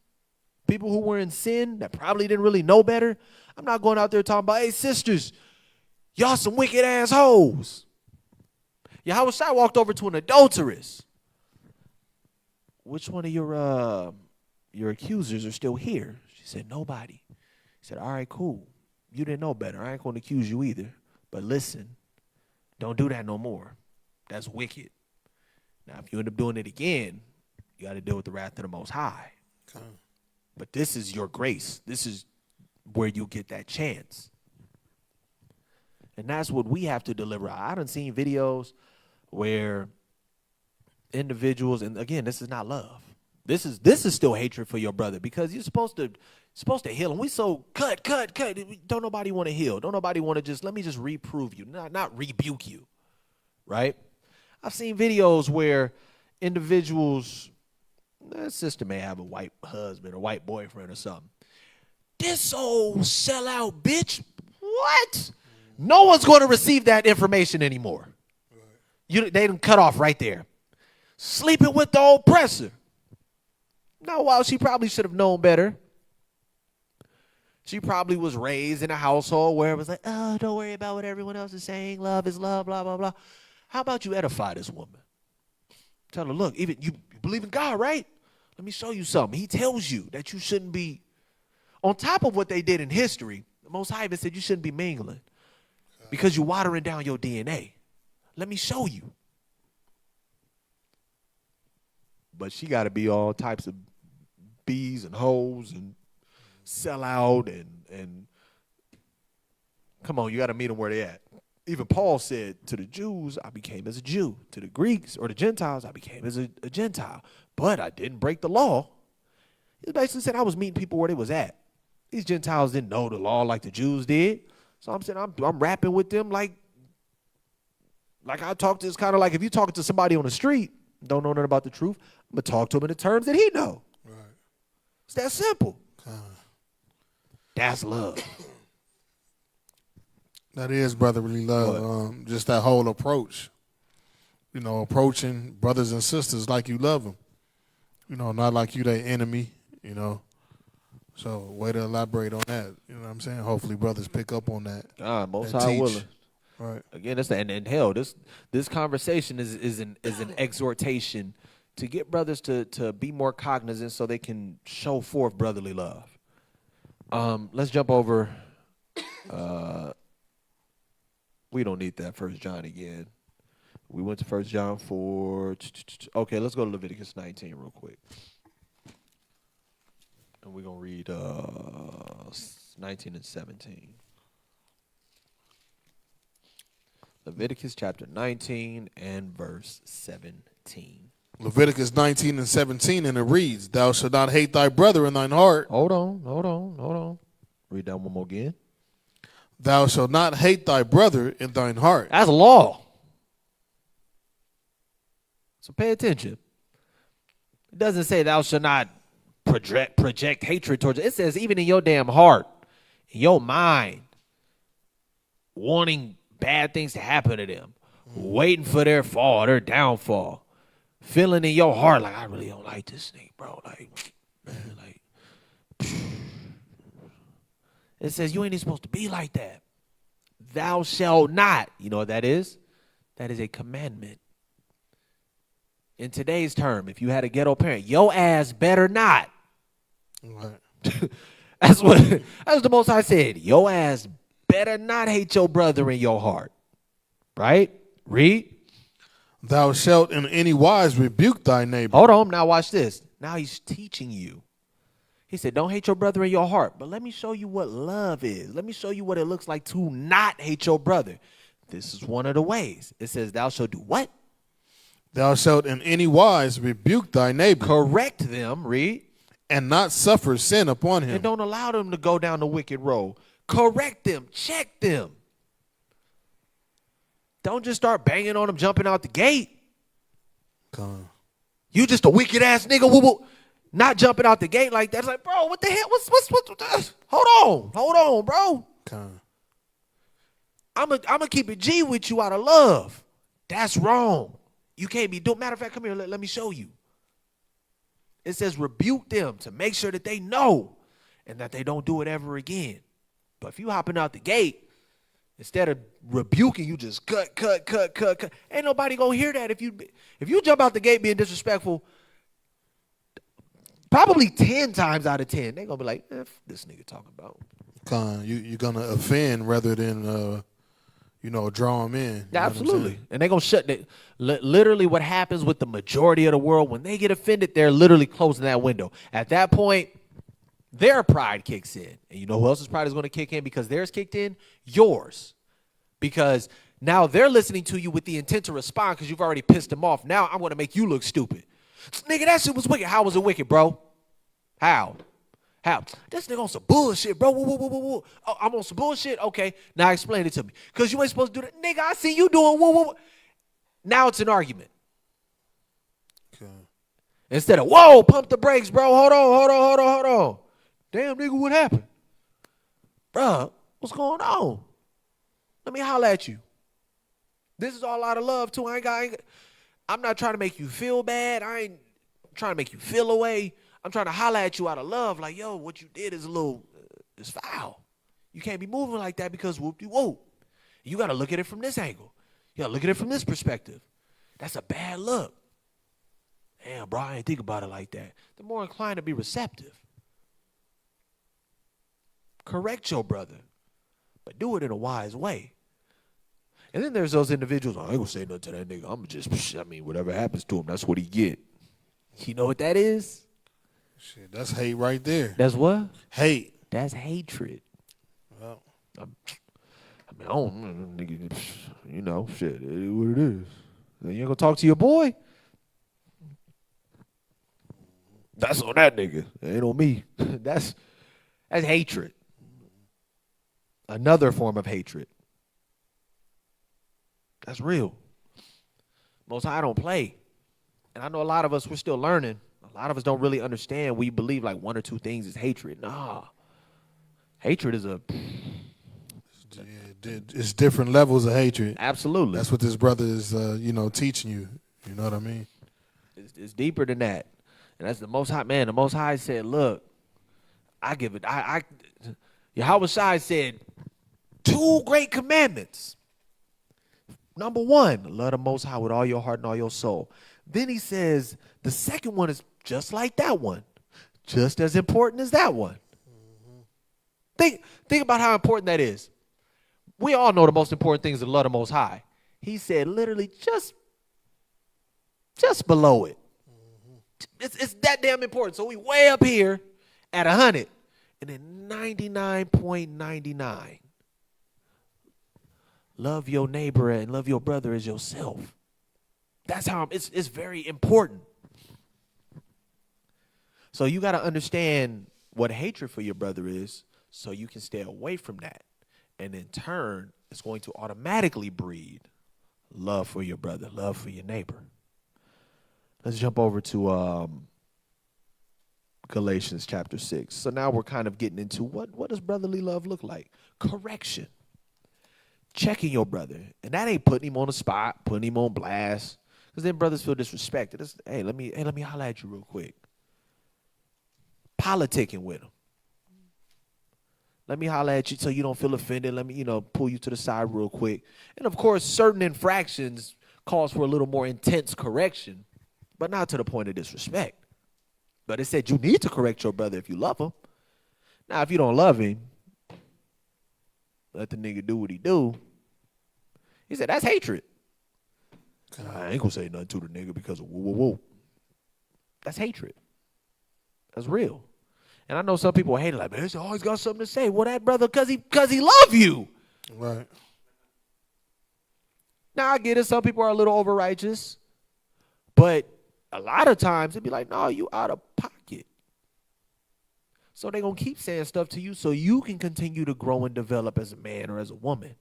People who were in sin that probably didn't really know better. I'm not going out there talking about, hey, sisters, y'all some wicked assholes. Yahweh Shai walked over to an adulteress. Which one of your accusers are still here? She said, nobody. He said, all right, cool. You didn't know better. I ain't going to accuse you either. But listen, don't do that no more. That's wicked. Now, if you end up doing it again, you got to deal with the wrath of the Most High. Okay. But this is your grace. This is where you get that chance. And that's what we have to deliver. I done seen videos where individuals, and again, this is not love. This is still hatred for your brother because you're supposed to heal him. We so cut. Don't nobody want to heal. Don't nobody want to let me just reprove you, not rebuke you, right? I've seen videos where individuals, their sister may have a white husband or white boyfriend or something. This old sellout bitch, what? No one's going to receive that information anymore. They done cut off right there. Sleeping with the oppressor. Now, while she probably should have known better, she probably was raised in a household where it was like, oh, don't worry about what everyone else is saying. Love is love, blah, blah, blah. How about you edify this woman? Tell her, look, even you believe in God, right? Let me show you something. He tells you that you shouldn't be, on top of what they did in history, the Most High even said you shouldn't be mingling because you're watering down your DNA. Let me show you. But she got to be all types of bees and hoes and sell out and come on, you got to meet them where they at. Even Paul said to the Jews, I became as a Jew. To the Greeks or the Gentiles, I became as a Gentile. But I didn't break the law. He basically said I was meeting people where they was at. These Gentiles didn't know the law like the Jews did. So I'm saying I'm rapping with them like I talk to. It's kind of like if you talking to somebody on the street, don't know nothing about the truth, I'm going to talk to him in the terms that he know. Right. It's that simple. That's love. That is brotherly love. Just that whole approach. You know, approaching brothers and sisters like you love them. You know, not like you their enemy, you know. So, way to elaborate on that. You know what I'm saying? Hopefully brothers pick up on that. Most High willing. Right. Again, and hell, this conversation is an exhortation to get brothers to be more cognizant so they can show forth brotherly love. Let's jump over. We don't need that 1 John again. We went to 1 John 4. Okay, let's go to Leviticus 19 real quick. And we're going to read 19 and 17. Leviticus chapter 19 and verse 17. Leviticus 19 and 17, and it reads, Thou shalt not hate thy brother in thine heart. Hold on. Read that one more again. Thou shalt not hate thy brother in thine heart. That's law. So pay attention. It doesn't say thou shalt not project hatred towards it. It says even in your damn heart, in your mind, wanting bad things to happen to them, waiting for their fall, their downfall, feeling in your heart like, I really don't like this nigga, bro. Like, man, like, it says you ain't even supposed to be like that. Thou shalt not. You know what that is? That is a commandment. In today's term, if you had a ghetto parent, your ass better not. Right. That's the Most High said. Your ass better not hate your brother in your heart. Right? Read. Thou shalt in any wise rebuke thy neighbor. Hold on. Now watch this. Now he's teaching you. He said, don't hate your brother in your heart. But let me show you what love is. Let me show you what it looks like to not hate your brother. This is one of the ways. It says, thou shalt do what? Thou shalt in any wise rebuke thy neighbor. Correct them. Read. And not suffer sin upon him. And don't allow them to go down the wicked road. Correct them. Check them. Don't just start banging on them, jumping out the gate. Come on. You just a wicked ass nigga. Woo woo. Not jumping out the gate like that. It's like, bro, what the hell? What's hold on, bro. Come I'm a keep it G with you out of love. That's wrong. You can't be doing. Matter of fact, come here. Let me show you. It says rebuke them to make sure that they know and that they don't do it ever again. But if you hopping out the gate, instead of rebuking, you just cut. Ain't nobody gonna hear that if you jump out the gate being disrespectful. Probably 10 times out of 10, they gonna be like, this nigga talking about. You're gonna offend rather than draw them in. Absolutely. And they're going to shut it. Literally what happens with the majority of the world, when they get offended, they're literally closing that window. At that point, their pride kicks in. And you know who else's pride is going to kick in because theirs kicked in? Yours. Because now they're listening to you with the intent to respond because you've already pissed them off. Now I'm going to make you look stupid. Nigga, that shit was wicked. How was it wicked, bro? How? This nigga on some bullshit, bro. Woo. Oh, I'm on some bullshit? Okay, now explain it to me. Because you ain't supposed to do that. Nigga, I see you doing woo. Now it's an argument. Okay. Instead of, whoa, pump the brakes, bro. Hold on. Damn, nigga, what happened? Bro, what's going on? Let me holler at you. This is all out of love, too. I'm not trying to make you feel bad. I ain't trying to make you feel away. I'm trying to holler at you out of love. Like, yo, what you did is a little, it's foul. You can't be moving like that because whoop-de-whoop. You got to look at it from this angle. You got to look at it from this perspective. That's a bad look. Damn, bro, I ain't think about it like that. They're more inclined to be receptive. Correct your brother, but do it in a wise way. And then there's those individuals, I ain't gonna say nothing to that nigga. I'm just, whatever happens to him, that's what he get. You know what that is? Shit, that's hate right there. That's what? Hate. That's hatred. Well, I don't, nigga, shit, it is what it is. You ain't gonna talk to your boy? That's on that nigga. It ain't on me. That's hatred. Another form of hatred. That's real. Most High don't play. And I know a lot of us, we're still learning. A lot of us don't really understand. We believe like one or two things is hatred. Nah. Hatred is it's different levels of hatred. Absolutely. That's what this brother is, teaching you. You know what I mean? It's deeper than that. And that's the Most High, man. The Most High said, look, I give it. Yahweh Shai said 2 great commandments. Number 1, love the Most High with all your heart and all your soul. Then he says the second one is just like that one, just as important as that one. Mm-hmm. Think about how important that is. We all know the most important thing is to love the Most High. He said literally just below it. Mm-hmm. It's that damn important. So we way up here at 100, and then 99.99. Love your neighbor and love your brother as yourself. That's how it's very important. So you got to understand what hatred for your brother is so you can stay away from that. And in turn, it's going to automatically breed love for your brother, love for your neighbor. Let's jump over to Galatians chapter 6. So now we're kind of getting into what does brotherly love look like? Correction. Checking your brother. And that ain't putting him on the spot, putting him on blast. Because then brothers feel disrespected. It's, hey, let me holler at you real quick. Politicking with him. Let me holler at you so you don't feel offended. Let me, pull you to the side real quick. And of course, certain infractions calls for a little more intense correction, but not to the point of disrespect. But it said you need to correct your brother if you love him. Now, if you don't love him, let the nigga do what he do. He said, that's hatred. I ain't gonna say nothing to the nigga because of whoa. That's hatred. That's real. And I know some people hate it, like, man, he's always got something to say. Well, that brother, cause he love you. Right. Now I get it. Some people are a little overrighteous, but a lot of times it'd be like, no, you out of pocket. So they're gonna keep saying stuff to you so you can continue to grow and develop as a man or as a woman.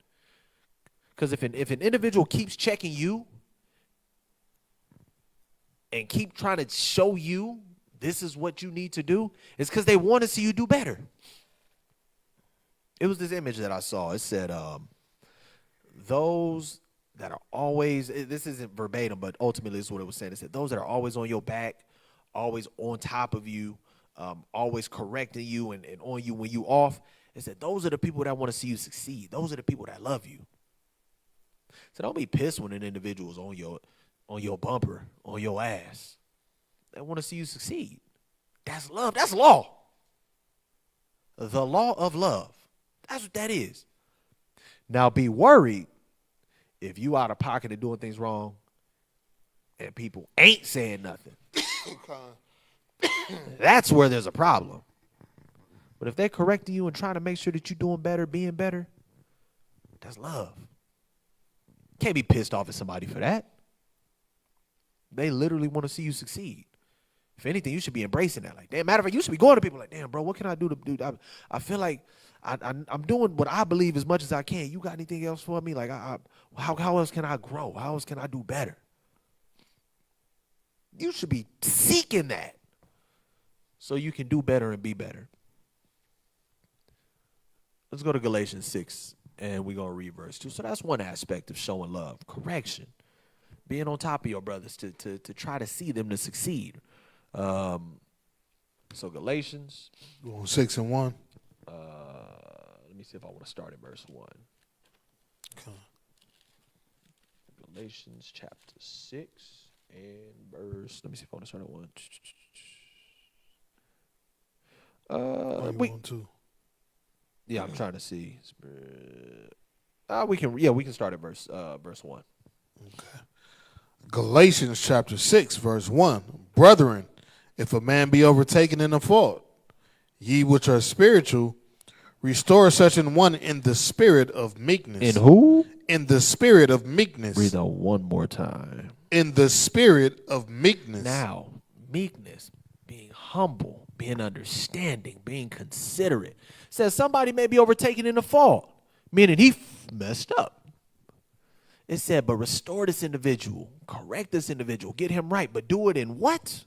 Because if an individual keeps checking you and keep trying to show you this is what you need to do, it's because they want to see you do better. It was this image that I saw. It said, those that are always, this isn't verbatim, but ultimately this is what it was saying. It said, those that are always on your back, always on top of you, always correcting you and on you when you off. It said, those are the people that want to see you succeed. Those are the people that love you. So don't be pissed when an individual's on your bumper, on your ass. They want to see you succeed. That's love. That's law. The law of love. That's what that is. Now be worried if you out of pocket and doing things wrong and people ain't saying nothing. That's where there's a problem. But if they're correcting you and trying to make sure that you're doing better, being better, that's love. Can't be pissed off at somebody for that. They literally want to see you succeed. If anything, you should be embracing that. Like, damn, matter of fact, you should be going to people like, damn, bro, what can I do to do? I feel like I'm doing what I believe as much as I can. You got anything else for me? Like, how else can I grow? How else can I do better? You should be seeking that so you can do better and be better. Let's go to Galatians 6, and we're going to read verse 2. So that's one aspect of showing love, correction, being on top of your brothers to try to see them to succeed. So Galatians 6 and 1. Let me see if I want to start in verse 1. Okay. Galatians chapter 6 and verse. Let me see if I want to start at 1. We want to. Yeah, I'm trying to see. We can start at verse 1. Okay. Galatians chapter 6, verse 1. Brethren, if a man be overtaken in a fault, ye which are spiritual, restore such an one in the spirit of meekness. In who? In the spirit of meekness. Read that one more time. In the spirit of meekness. Now, meekness, being humble, being understanding, being considerate. Says somebody may be overtaken in a fault, meaning he messed up. It said, but restore this individual, correct this individual, get him right, but do it in what?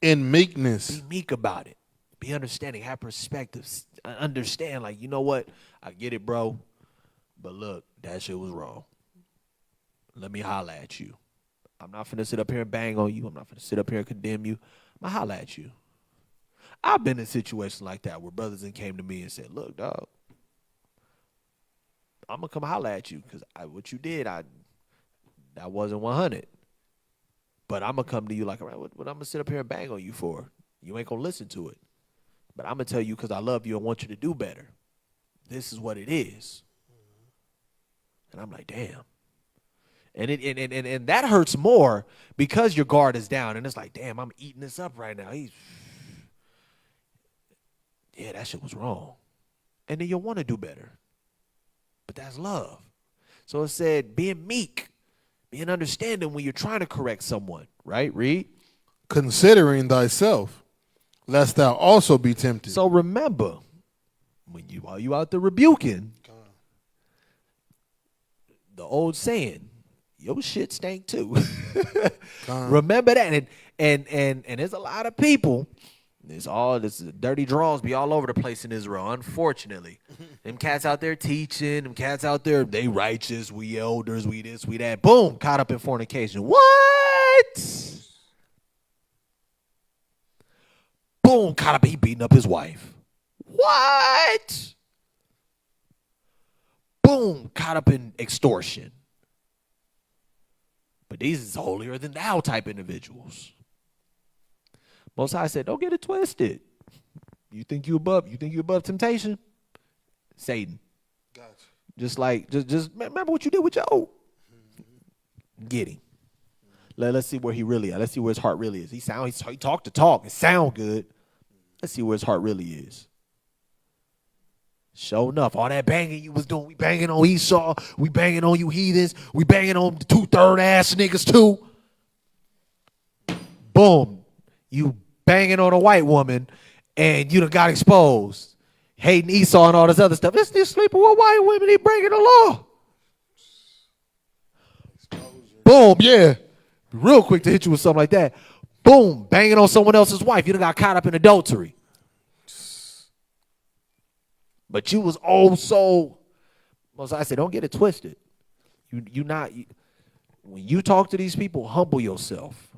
In meekness. Be meek about it. Be understanding, have perspective, understand, like, you know what? I get it, bro, but look, that shit was wrong. Let me holler at you. I'm not finna sit up here and bang on you. I'm not finna sit up here and condemn you. I'm gonna holler at you. I've been in situations like that where brothers and came to me and said, look, dog, I'm going to come holler at you because what you did, that wasn't 100. But I'm going to come to you like, all right, what I'm going to sit up here and bang on you for? You ain't going to listen to it. But I'm going to tell you because I love you and want you to do better. This is what it is. And I'm like, damn. And that hurts more because your guard is down. And it's like, damn, I'm eating this up right now. Yeah, that shit was wrong. And then you'll want to do better. But that's love. So it said being meek, being understanding when you're trying to correct someone, right? Read. Considering thyself, lest thou also be tempted. So remember, while you out there rebuking, the old saying, your shit stank too. Remember that. And there's a lot of people. This dirty draws be all over the place in Israel, unfortunately. Them cats out there teaching, them cats out there, they righteous, we elders, we this, we that. Boom, caught up in fornication. What? Boom, caught up, he beating up his wife. What? Boom, caught up in extortion. But these is holier than thou type individuals. Most High said, don't get it twisted. You think you above temptation? Satan. Gotcha. Just remember what you did with Job. Get him. Let's see where he really is. Let's see where his heart really is. He talk the talk. It sound good. Let's see where his heart really is. Sure enough, all that banging you was doing, we banging on Esau, we banging on you heathens, we banging on the 2/3 ass niggas too. Boom. You banging on a white woman and you done got exposed. Hating Esau and all this other stuff. This nigga sleeping with white women, he breaking the law. Boom, yeah. Real quick to hit you with something like that. Boom, banging on someone else's wife. You done got caught up in adultery. But you was so, as I said, don't get it twisted. When you talk to these people, humble yourself.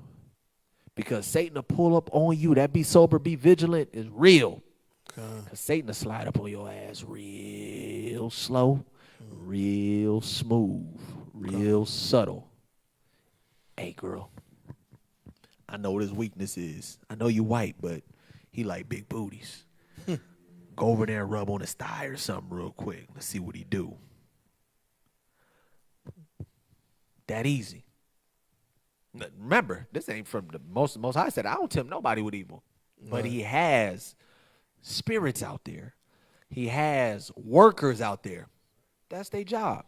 Because Satan will pull up on you. That be sober, be vigilant is real. Because Satan will slide up on your ass real slow, real smooth, real subtle. Hey, girl, I know what his weakness is. I know you white, but he like big booties. Go over there and rub on his thigh or something real quick. Let's see what he do. That easy. Remember, this ain't from the most High said, I don't tempt nobody with evil. But he has spirits out there. He has workers out there. That's their job.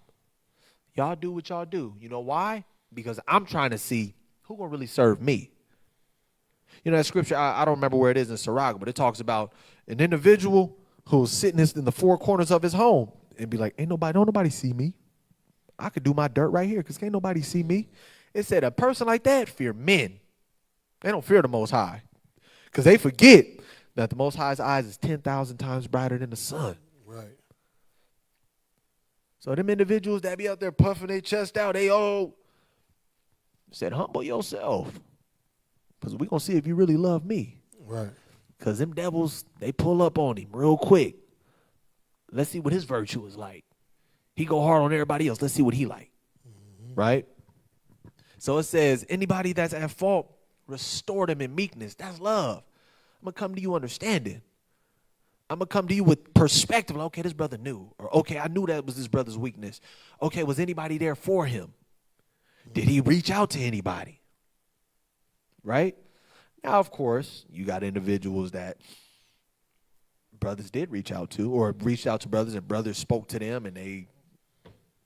Y'all do what y'all do. You know why? Because I'm trying to see who gonna really serve me. You know that scripture, I don't remember where it is in Sirach, but it talks about an individual who's sitting in the four corners of his home and be like, don't nobody see me. I could do my dirt right here because can't nobody see me. It said a person like that fear men. They don't fear the Most High because they forget that the Most High's eyes is 10,000 times brighter than the sun. Right. So them individuals that be out there puffing their chest out, they all said, humble yourself because we going to see if you really love me. Right. Because them devils, they pull up on him real quick. Let's see what his virtue is like. He go hard on everybody else. Let's see what he like. Right? So it says, anybody that's at fault, restore them in meekness. That's love. I'm going to come to you understanding. I'm going to come to you with perspective. Like, okay, this brother knew. Or, okay, I knew that was this brother's weakness. Okay, was anybody there for him? Did he reach out to anybody? Right? Now, of course, you got individuals that brothers did reach out to or reached out to brothers and brothers spoke to them and they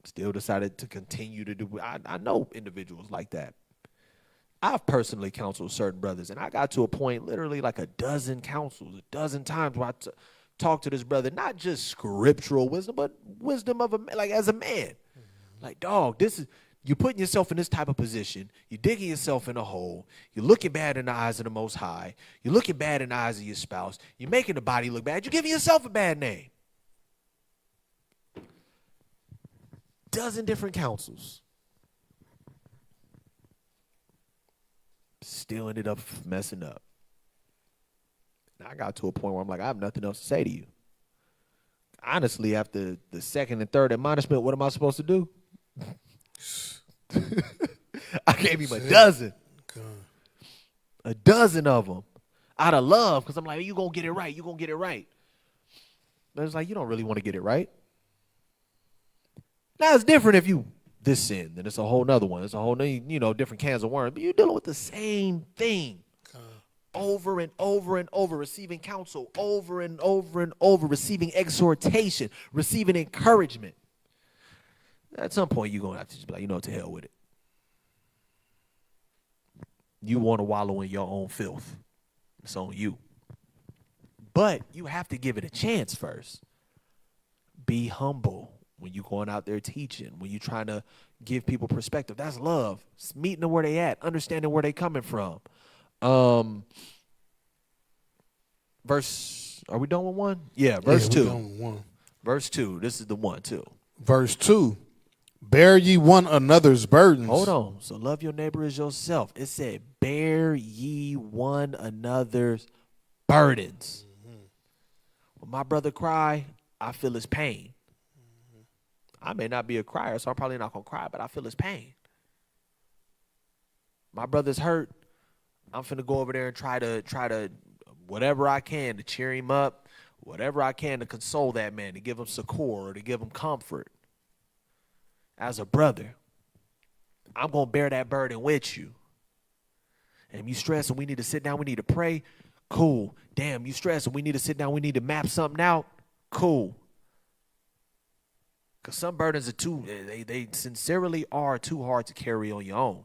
still decided to continue to do. I know individuals like that. I've personally counseled certain brothers, and I got to a point literally like a dozen counsels, a dozen times where I talked to this brother, not just scriptural wisdom, but wisdom of like as a man. Like, dog, this is, you're putting yourself in this type of position. You're digging yourself in a hole. You're looking bad in the eyes of the Most High. You're looking bad in the eyes of your spouse. You're making the body look bad. You're giving yourself a bad name. Dozen different counsels. Still ended up messing up. And I got to a point where I'm like, I have nothing else to say to you. Honestly, after the second and third admonishment, what am I supposed to do? I gave him a dozen. A dozen of them. Out of love, because I'm like, you going to get it right. You going to get it right. But it's like, you don't really want to get it right. Now, it's different if you this sin, then it's a whole nother one. It's a whole new, different cans of worms. But you're dealing with the same thing over and over and over, receiving counsel over and over and over, receiving exhortation, receiving encouragement. At some point, you're going to have to just be like, to hell with it. You want to wallow in your own filth. It's on you. But you have to give it a chance first. Be humble. When you're going out there teaching, when you're trying to give people perspective, that's love. It's meeting them where they at, understanding where they coming from, Verse, are we done with one? Yeah, verse Yeah, we 2. done with one. Verse 2. This is the one, too. Verse 2. Bear ye one another's burdens. Hold on. So love your neighbor as yourself. It said, bear ye one another's burdens. When my brother cry, I feel his pain. I may not be a crier, so I'm probably not going to cry, but I feel his pain. My brother's hurt. I'm finna go over there and try to whatever I can to cheer him up, whatever I can to console that man, to give him succor or to give him comfort. As a brother, I'm going to bear that burden with you. And if you stress and we need to sit down, we need to pray, cool. Damn, you stress and we need to sit down, we need to map something out, cool. Because some burdens are they sincerely are too hard to carry on your own.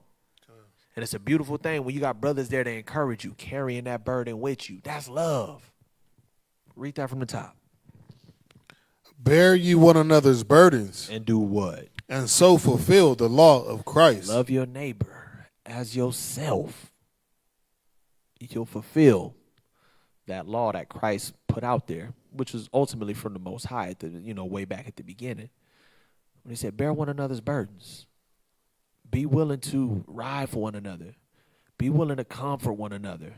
And it's a beautiful thing when you got brothers there to encourage you, carrying that burden with you. That's love. Read that from the top. Bear ye one another's burdens, And do what? and so fulfill the law of Christ. Love your neighbor as yourself. You'll fulfill that law that Christ put out there, which was ultimately from the Most High, at the, way back at the beginning. When he said, bear one another's burdens. Be willing to ride for one another. Be willing to comfort one another.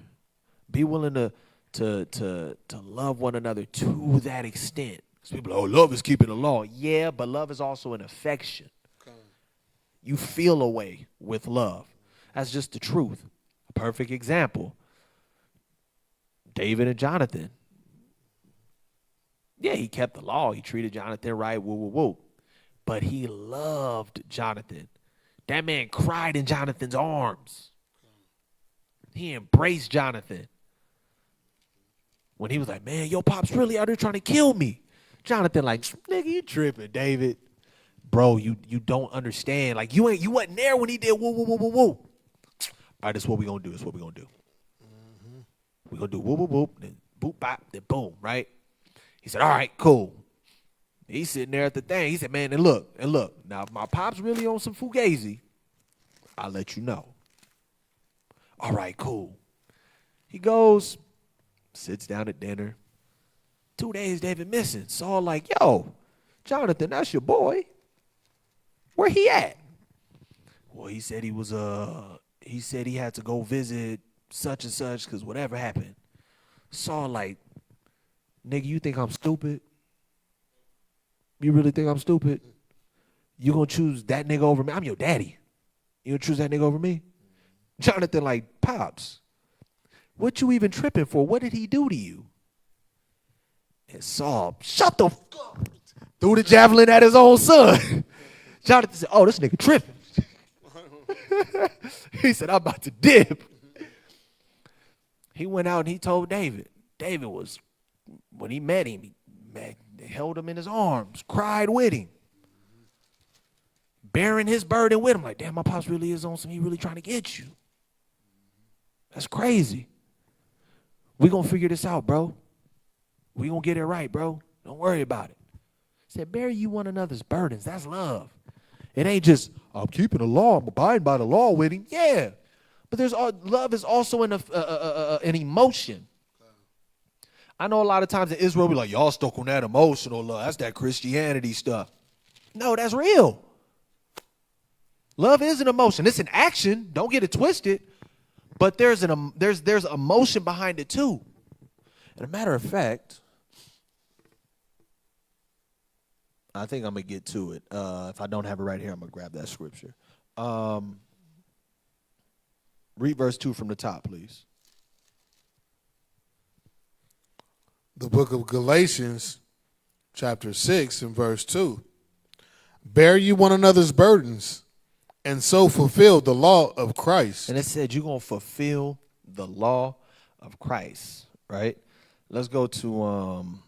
Be willing to love one another to that extent. Because people are like, oh, love is keeping the law. Yeah, but love is also an affection. You feel a way with love. That's just the truth. A perfect example. David and Jonathan. Yeah, he kept the law. He treated Jonathan right, woo, woo, woo. But he loved Jonathan. That man cried in Jonathan's arms. He embraced Jonathan. When he was like, man, your pop's really out there trying to kill me. Jonathan like, nigga, you tripping, David. Bro, you don't understand. Like, you wasn't there when he did woo, woo, woo, woo, woo. All right, this is what we going to do. This is what we going to do. We're going to do whoop, whoop, whoop, then boop, bop, then boom, right? He said, all right, cool. He's sitting there at the thing. He said, man, and look. Now, if my pop's really on some fugazi, I'll let you know. All right, cool. He goes, sits down at dinner. 2 days, David missing. Saul like, yo, Jonathan, that's your boy. Where he at? Well, he said he said he had to go visit such and such because whatever happened. Saul like, nigga, you think I'm stupid? You really think I'm stupid? You gonna choose that nigga over me? I'm your daddy. You gonna choose that nigga over me? Jonathan like, Pops, what you even tripping for? What did he do to you? And Saul, shut the fuck up. Threw the javelin at his own son. Jonathan said, oh, this nigga tripping. He said, I'm about to dip. He went out and he told David. David was, when he met him, he held him in his arms, cried with him, bearing his burden with him. Like, damn, my pops really is on some, he really trying to get you. That's crazy. We gonna figure this out, bro. We gonna get it right, bro. Don't worry about it. Said, bear you one another's burdens. That's love. It ain't just, I'm keeping the law, I'm abiding by the law with him. Yeah. But love is also an emotion. I know a lot of times in Israel, we're like, y'all stuck on that emotional love. That's that Christianity stuff. No, that's real. Love is an emotion. It's an action. Don't get it twisted. But there's emotion behind it too. And a matter of fact, I think I'm going to get to it. If I don't have it right here, I'm going to grab that scripture. Read verse 2 from the top, please. The book of Galatians, chapter 6 and verse 2. Bear you one another's burdens, and so fulfill the law of Christ. And it said you're going to fulfill the law of Christ, right? Let's go to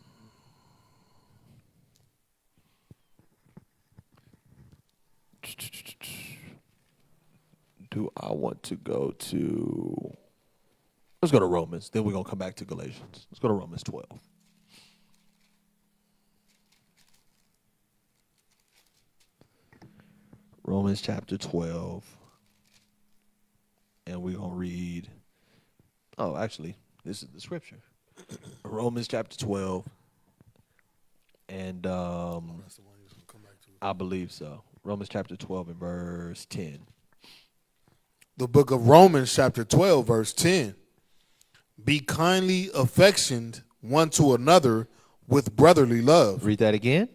do I want to go to, let's go to Romans, then we're going to come back to Galatians. Let's go to Romans 12. Romans chapter 12, and we're going to read Oh, actually, this is the scripture. Romans chapter 12. And That's the one you was gonna come back to. I believe so. Romans chapter 12 and verse 10. The book of Romans, chapter 12, verse 10. Be kindly affectioned one to another with brotherly love. Read that again.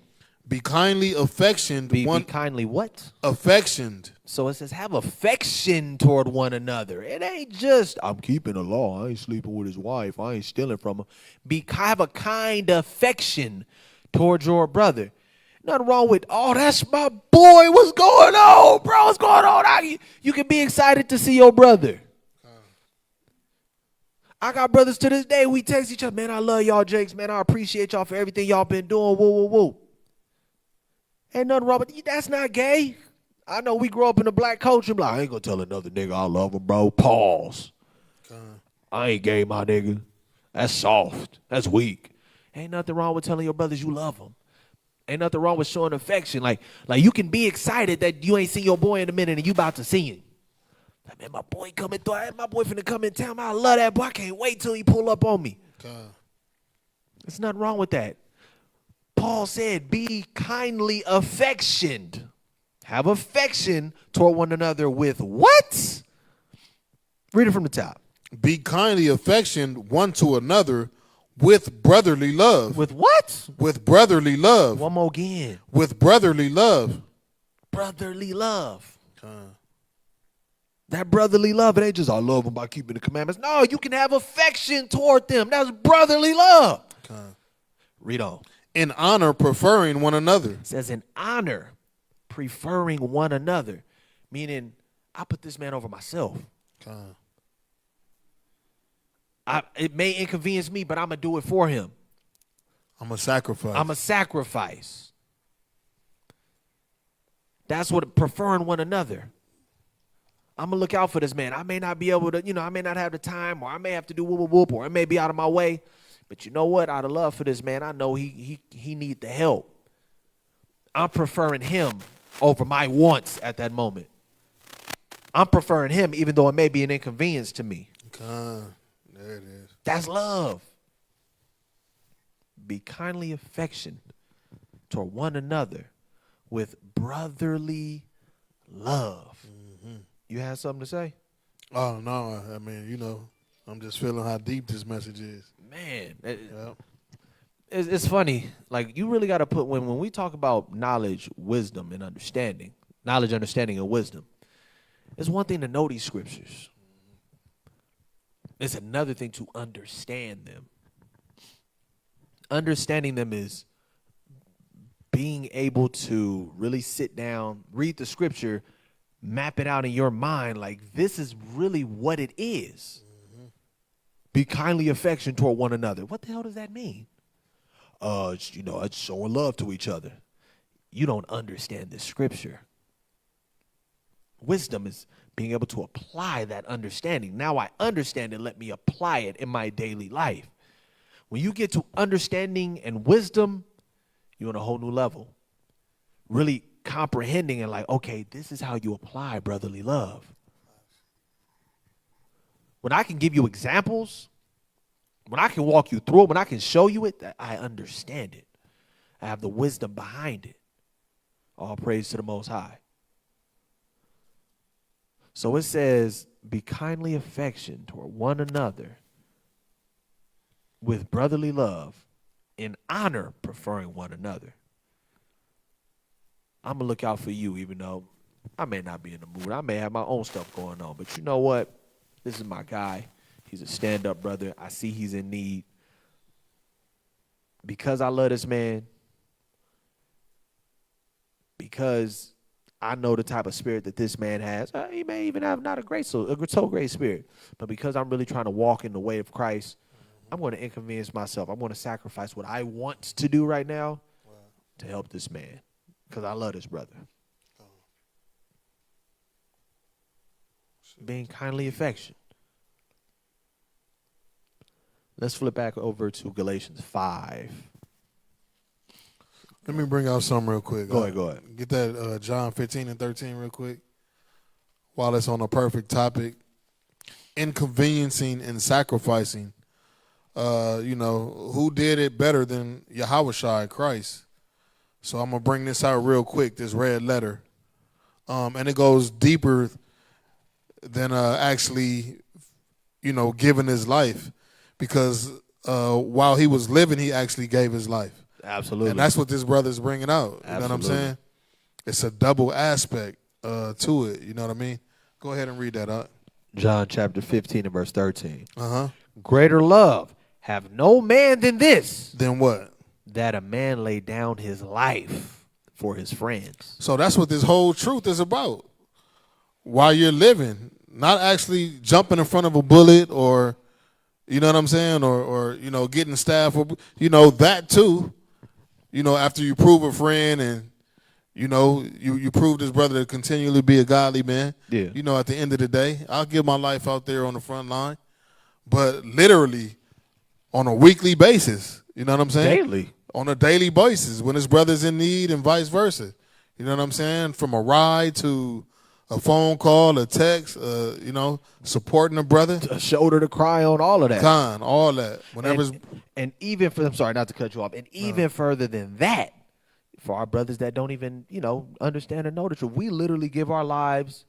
Be kindly affectioned Be one kindly what? affectioned. So it says have affection toward one another. It ain't just I'm keeping the law. I ain't sleeping with his wife. I ain't stealing from her. Have a kind affection towards your brother. Nothing wrong with, oh, that's my boy. What's going on, bro? What's going on? You can be excited to see your brother. I got brothers to this day. We text each other, man, I love y'all, Jakes. Man, I appreciate y'all for everything y'all been doing. Woo, woo, woo. Ain't nothing wrong with that. That's not gay. I know we grew up in a black culture. Like, I ain't gonna tell another nigga I love him, bro. Pause. I ain't gay, my nigga. That's soft. That's weak. Ain't nothing wrong with telling your brothers you love them. Ain't nothing wrong with showing affection. Like you can be excited that you ain't seen your boy in a minute and you about to see him. Like, man, my boy coming through. My boy finna come in town. Man, I love that boy. I can't wait till he pull up on me. There's nothing wrong with that. Paul said, be kindly affectioned. Have affection toward one another with what? Read it from the top. Be kindly affectioned one to another with brotherly love. With what? With brotherly love. One more again. With brotherly love. Brotherly love. That brotherly love, it ain't just I love them by keeping the commandments. No, you can have affection toward them. That's brotherly love. Read on. In honor, preferring one another. It says in honor, preferring one another. Meaning, I put this man over myself. It may inconvenience me, but I'm going to do it for him. I'm a sacrifice. I'm a sacrifice. That's what preferring one another. I'm going to look out for this man. I may not be able to, I may not have the time, or I may have to do whoop, whoop, whoop, or it may be out of my way. But you know what? Out of love for this man, I know he need the help. I'm preferring him over my wants at that moment. I'm preferring him even though it may be an inconvenience to me. There it is. That's love. Be kindly affectioned toward one another with brotherly love. You had something to say? Oh, no. I mean, I'm just feeling how deep this message is. Man, it's funny. Like, you really got to put, when we talk about knowledge, wisdom, and understanding, knowledge, understanding, and wisdom, it's one thing to know these scriptures. It's another thing to understand them. Understanding them is being able to really sit down, read the scripture, map it out in your mind, like this is really what it is. Be kindly affectioned toward one another. What the hell does that mean? It's showing love to each other. You don't understand this scripture. Wisdom is being able to apply that understanding. Now I understand it. Let me apply it in my daily life. When you get to understanding and wisdom, you're on a whole new level. Really comprehending and like, okay, this is how you apply brotherly love. When I can give you examples, when I can walk you through it, when I can show you it, that I understand it. I have the wisdom behind it. All praise to the Most High. So it says, be kindly affectioned toward one another with brotherly love, in honor, preferring one another. I'm going to look out for you, even though I may not be in the mood. I may have my own stuff going on. But you know what? This is my guy. He's a stand-up brother. I see he's in need. Because I love this man, because I know the type of spirit that this man has. He may even have not a so great spirit. But because I'm really trying to walk in the way of Christ, I'm going to inconvenience myself. I'm going to sacrifice what I want to do right now to help this man. Because I love this brother. Being kindly affectioned. Let's flip back over to Galatians 5. Let me bring out something real quick. Go ahead. Get that John 15 and 13 real quick. While it's on a perfect topic. inconveniencing and sacrificing. Who did it better than Yahushua Christ? So I'm gonna bring this out real quick. This red letter, and it goes deeper than actually, giving his life, because while he was living, he actually gave his life. Absolutely. And that's what this brother's bringing out. You know what I'm saying? It's a double aspect to it. You know what I mean? Go ahead and read that out. John chapter 15 and verse 13. Uh-huh. Greater love have no man than this, Then what? that a man lay down his life for his friends. So that's what this whole truth is about. While you're living, not actually jumping in front of a bullet or, you know what I'm saying, or getting stabbed, or, that too. After you prove a friend and, you prove this brother to continually be a godly man. Yeah. At the end of the day, I'll give my life out there on the front line. But literally on a weekly basis, you know what I'm saying? Daily. On a daily basis when his brother's in need and vice versa. You know what I'm saying? From a ride to a phone call, a text, supporting a brother. A shoulder to cry on, all of that. All that. Whenever and even for, I'm sorry not to cut you off, and even further than that, for our brothers that don't even, understand or know the truth, we literally give our lives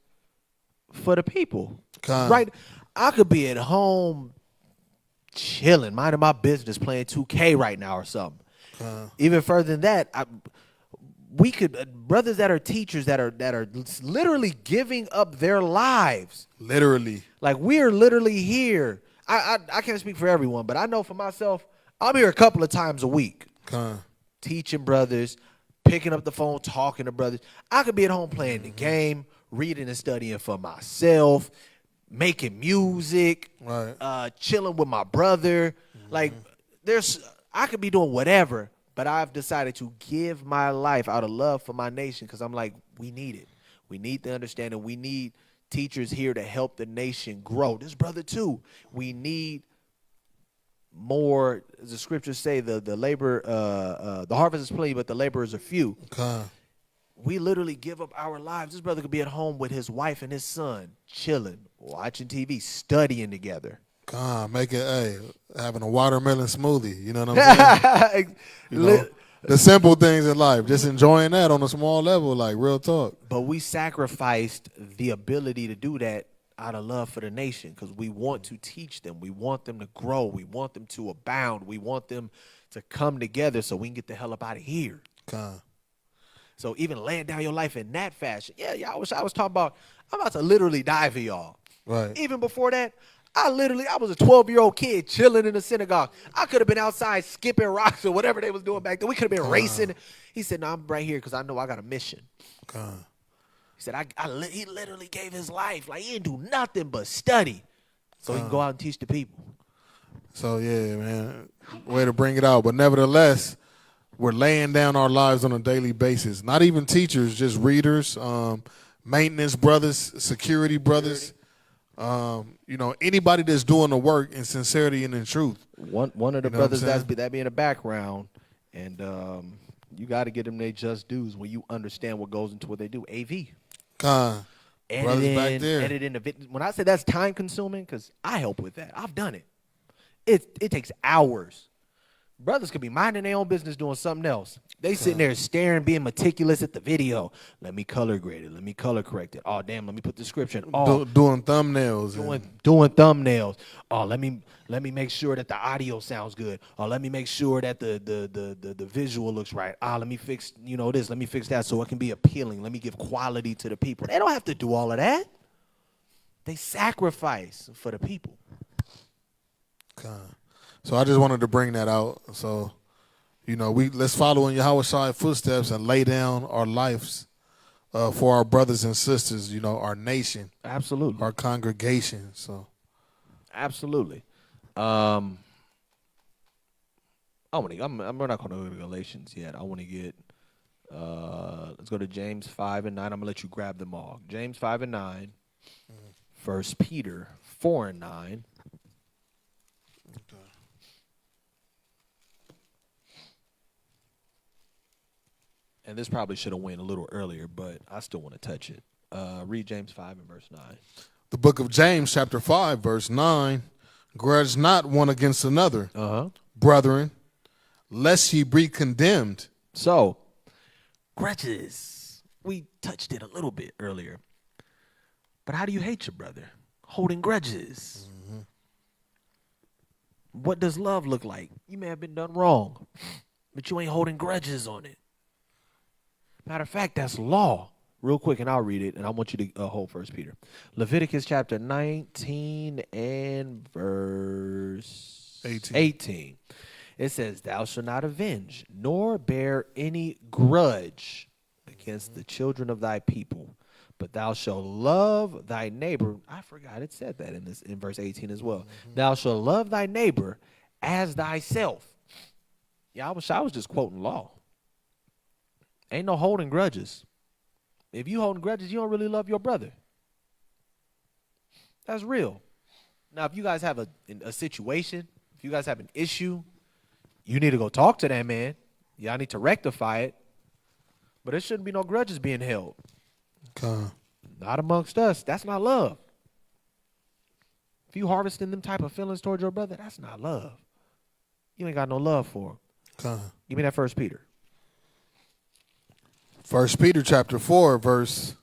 for the people. Right? I could be at home chilling, minding my business, playing 2K right now or something. Even further than that, we could brothers that are teachers that are literally giving up their lives. Literally. Like, we're literally here. I can't speak for everyone, but I know for myself, I'm here a couple of times a week. Teaching brothers, picking up the phone, talking to brothers. I could be at home playing the game, reading and studying for myself, making music, right. Chilling with my brother. Like, I could be doing whatever, but I've decided to give my life out of love for my nation, because I'm like, we need it. We need the understanding. We need teachers here to help the nation grow. This brother too. We need more, as the scriptures say, the harvest is plenty, but the laborers are few. We literally give up our lives. This brother could be at home with his wife and his son, chilling, watching TV, studying together. Having a watermelon smoothie. You know what I'm saying? The simple things in life, just enjoying that on a small level, like real talk. But we sacrificed the ability to do that out of love for the nation, because we want to teach them. We want them to grow. We want them to abound. We want them to come together so we can get the hell up out of here. So even laying down your life in that fashion. Yeah, I was talking about, I'm about to literally die for y'all. Right. Even before that, I was a 12-year-old kid chilling in the synagogue. I could have been outside skipping rocks or whatever they was doing back then. We could have been racing. He said, no, I'm right here because I know I got a mission. He said, he literally gave his life. Like, he didn't do nothing but study so he can go out and teach the people. So, yeah, man, way to bring it out. But nevertheless, we're laying down our lives on a daily basis. Not even teachers, just readers, maintenance brothers, security brothers. Anybody that's doing the work in sincerity and in truth. One of the brothers that be in the background, and you got to get them their just dues when you understand what goes into what they do. AV. Brothers back there. Editing the video. When I say that's time consuming, because I help with that. I've done it. It takes hours. Brothers could be minding their own business doing something else. They sitting there staring, being meticulous at the video. Let me color grade it. Let me color correct it. Oh, damn, let me put the description. Oh, doing thumbnails. Doing thumbnails. Oh, let me make sure that the audio sounds good. Oh, let me make sure that the visual looks right. Let me fix this. Let me fix that so it can be appealing. Let me give quality to the people. They don't have to do all of that. They sacrifice for the people. So I just wanted to bring that out. So, let's follow in Yahushua's footsteps and lay down our lives for our brothers and sisters, our nation. Absolutely. Our congregation. So, absolutely. We're not going to go to Galatians yet. I want to get, let's go to James 5 and 9. I'm going to let you grab them all. James 5 and 9. 1 Peter 4 and 9. And this probably should have went a little earlier, but I still want to touch it. Read James 5 and verse 9. The book of James, chapter 5, verse 9. Grudge not one against another, brethren, lest ye be condemned. So, grudges. We touched it a little bit earlier. But how do you hate your brother? Holding grudges. What does love look like? You may have been done wrong, but you ain't holding grudges on it. Matter of fact, that's law. Real quick, and I'll read it, and I want you to hold 1 Peter. Leviticus chapter 19 and verse 18. It says, thou shalt not avenge, nor bear any grudge against the children of thy people, but thou shalt love thy neighbor. I forgot it said that in verse 18 as well. Thou shalt love thy neighbor as thyself. Yeah, I was just quoting law. Ain't no holding grudges. If you holding grudges, you don't really love your brother. That's real. Now, if you guys have a situation, if you guys have an issue, you need to go talk to that man. Y'all need to rectify it. But there shouldn't be no grudges being held. Not amongst us. That's not love. If you harvesting them type of feelings towards your brother, that's not love. You ain't got no love for him. Give me that 1 Peter. 1 Peter chapter 4, verse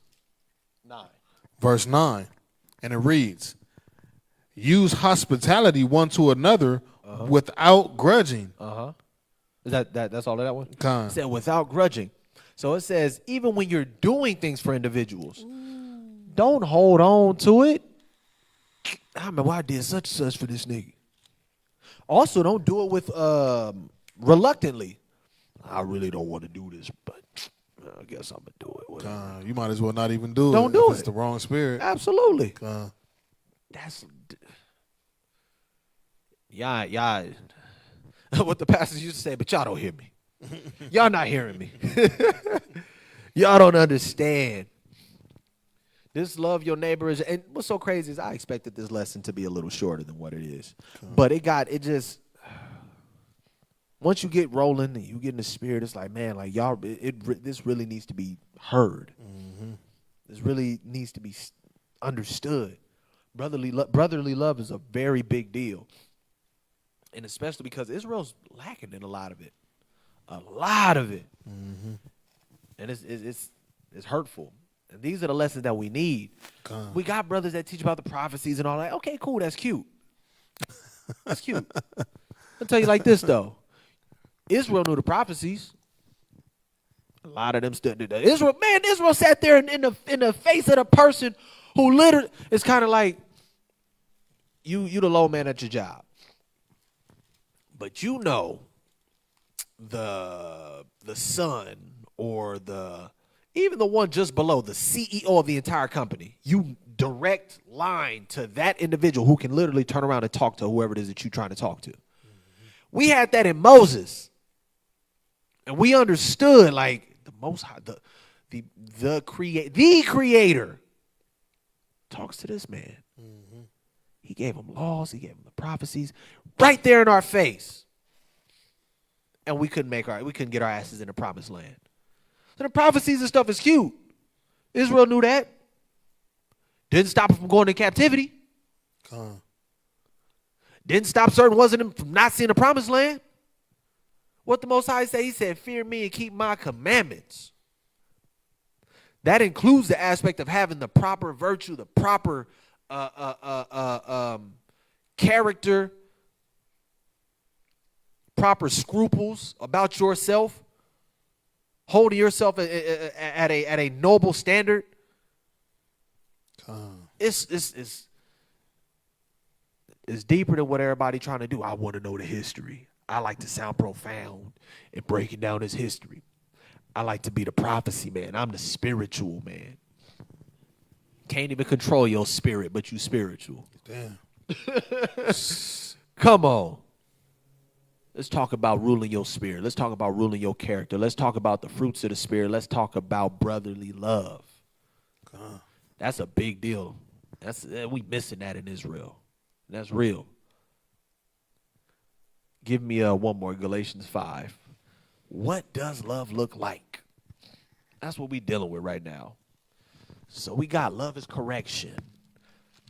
9. And it reads, use hospitality one to another without grudging. Is that's all of that one? It said without grudging. So it says, even when you're doing things for individuals, don't hold on to it. I mean, why I did such and such for this nigga. Also, don't do it with reluctantly. I really don't want to do this, but I guess I'm going to do it. You might as well not even do it. Don't do it. It's the wrong spirit. Absolutely. That's y'all. What the pastors used to say, but y'all don't hear me. Y'all not hearing me. Y'all don't understand. This love your neighbor is, and what's so crazy is I expected this lesson to be a little shorter than what it is. But once you get rolling and you get in the spirit, it's like, man, like y'all, this really needs to be heard. This really needs to be understood. Brotherly love is a very big deal. And especially because Israel's lacking in a lot of it. A lot of it. And it's hurtful. And these are the lessons that we need. We got brothers that teach about the prophecies and all that. Okay, cool, that's cute. That's cute. I'll tell you like this, though. Israel knew the prophecies. A lot of them stood there. Israel sat there in the face of the person who literally, it's kind of like you the low man at your job. But you know the son or even the one just below, the CEO of the entire company, you direct line to that individual who can literally turn around and talk to whoever it is that you're trying to talk to. We had that in Moses. And we understood, like, the Most High, the creator talks to this man. He gave him laws. He gave him the prophecies right there in our face. And we couldn't get our asses in the promised land. So the prophecies and stuff is cute. Israel knew that. Didn't stop them from going into captivity. Didn't stop certain ones of them from not seeing the promised land. What the Most High said, he said, fear me and keep my commandments. That includes the aspect of having the proper virtue, the proper character, proper scruples about yourself, holding yourself at a noble standard. It's deeper than what everybody trying to do. I want to know the history. I like to sound profound in breaking down his history. I like to be the prophecy man. I'm the spiritual man. Can't even control your spirit, but you spiritual. Damn. Come on. Let's talk about ruling your spirit. Let's talk about ruling your character. Let's talk about the fruits of the spirit. Let's talk about brotherly love. That's a big deal. We missing that in Israel. That's real. Give me one more, Galatians 5. What does love look like? That's what we dealing with right now. So we got love is correction.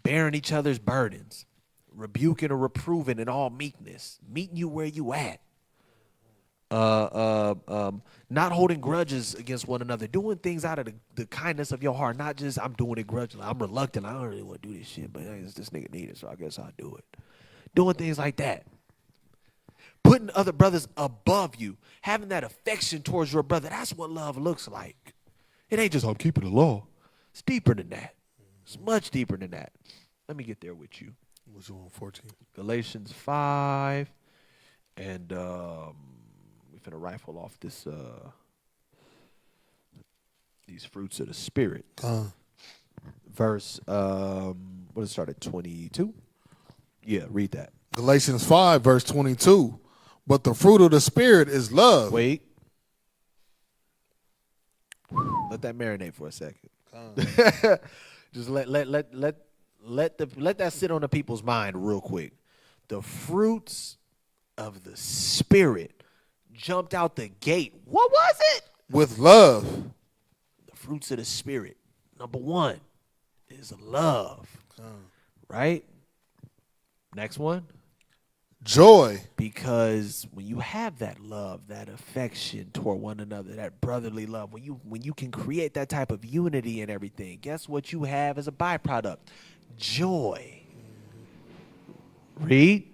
bearing each other's burdens, rebuking or reproving in all meekness, meeting you where you at. Not holding grudges against one another, doing things out of the kindness of your heart, not just I'm doing it grudgingly. I'm reluctant. I don't really want to do this shit, but this nigga need it, so I guess I'll do it. Doing things like that. Putting other brothers above you, having that affection towards your brother. That's what love looks like. It ain't just I'm keeping the law. It's deeper than that. It's much deeper than that. Let me get there with you. What's on 14? Galatians 5, and we finna rifle off this these fruits of the spirit. Verse what does it start at 22? Yeah, read that. Galatians 5, verse 22. But the fruit of the Spirit is love. Wait. Let that marinate for a second. Just let that sit on the people's mind real quick. The fruits of the Spirit jumped out the gate. What was it? With love. The fruits of the Spirit. Number 1 is love. Right? Next one. Joy. Because when you have that love, that affection toward one another, that brotherly love, when you can create that type of unity and everything, guess what you have as a byproduct? Joy. Read.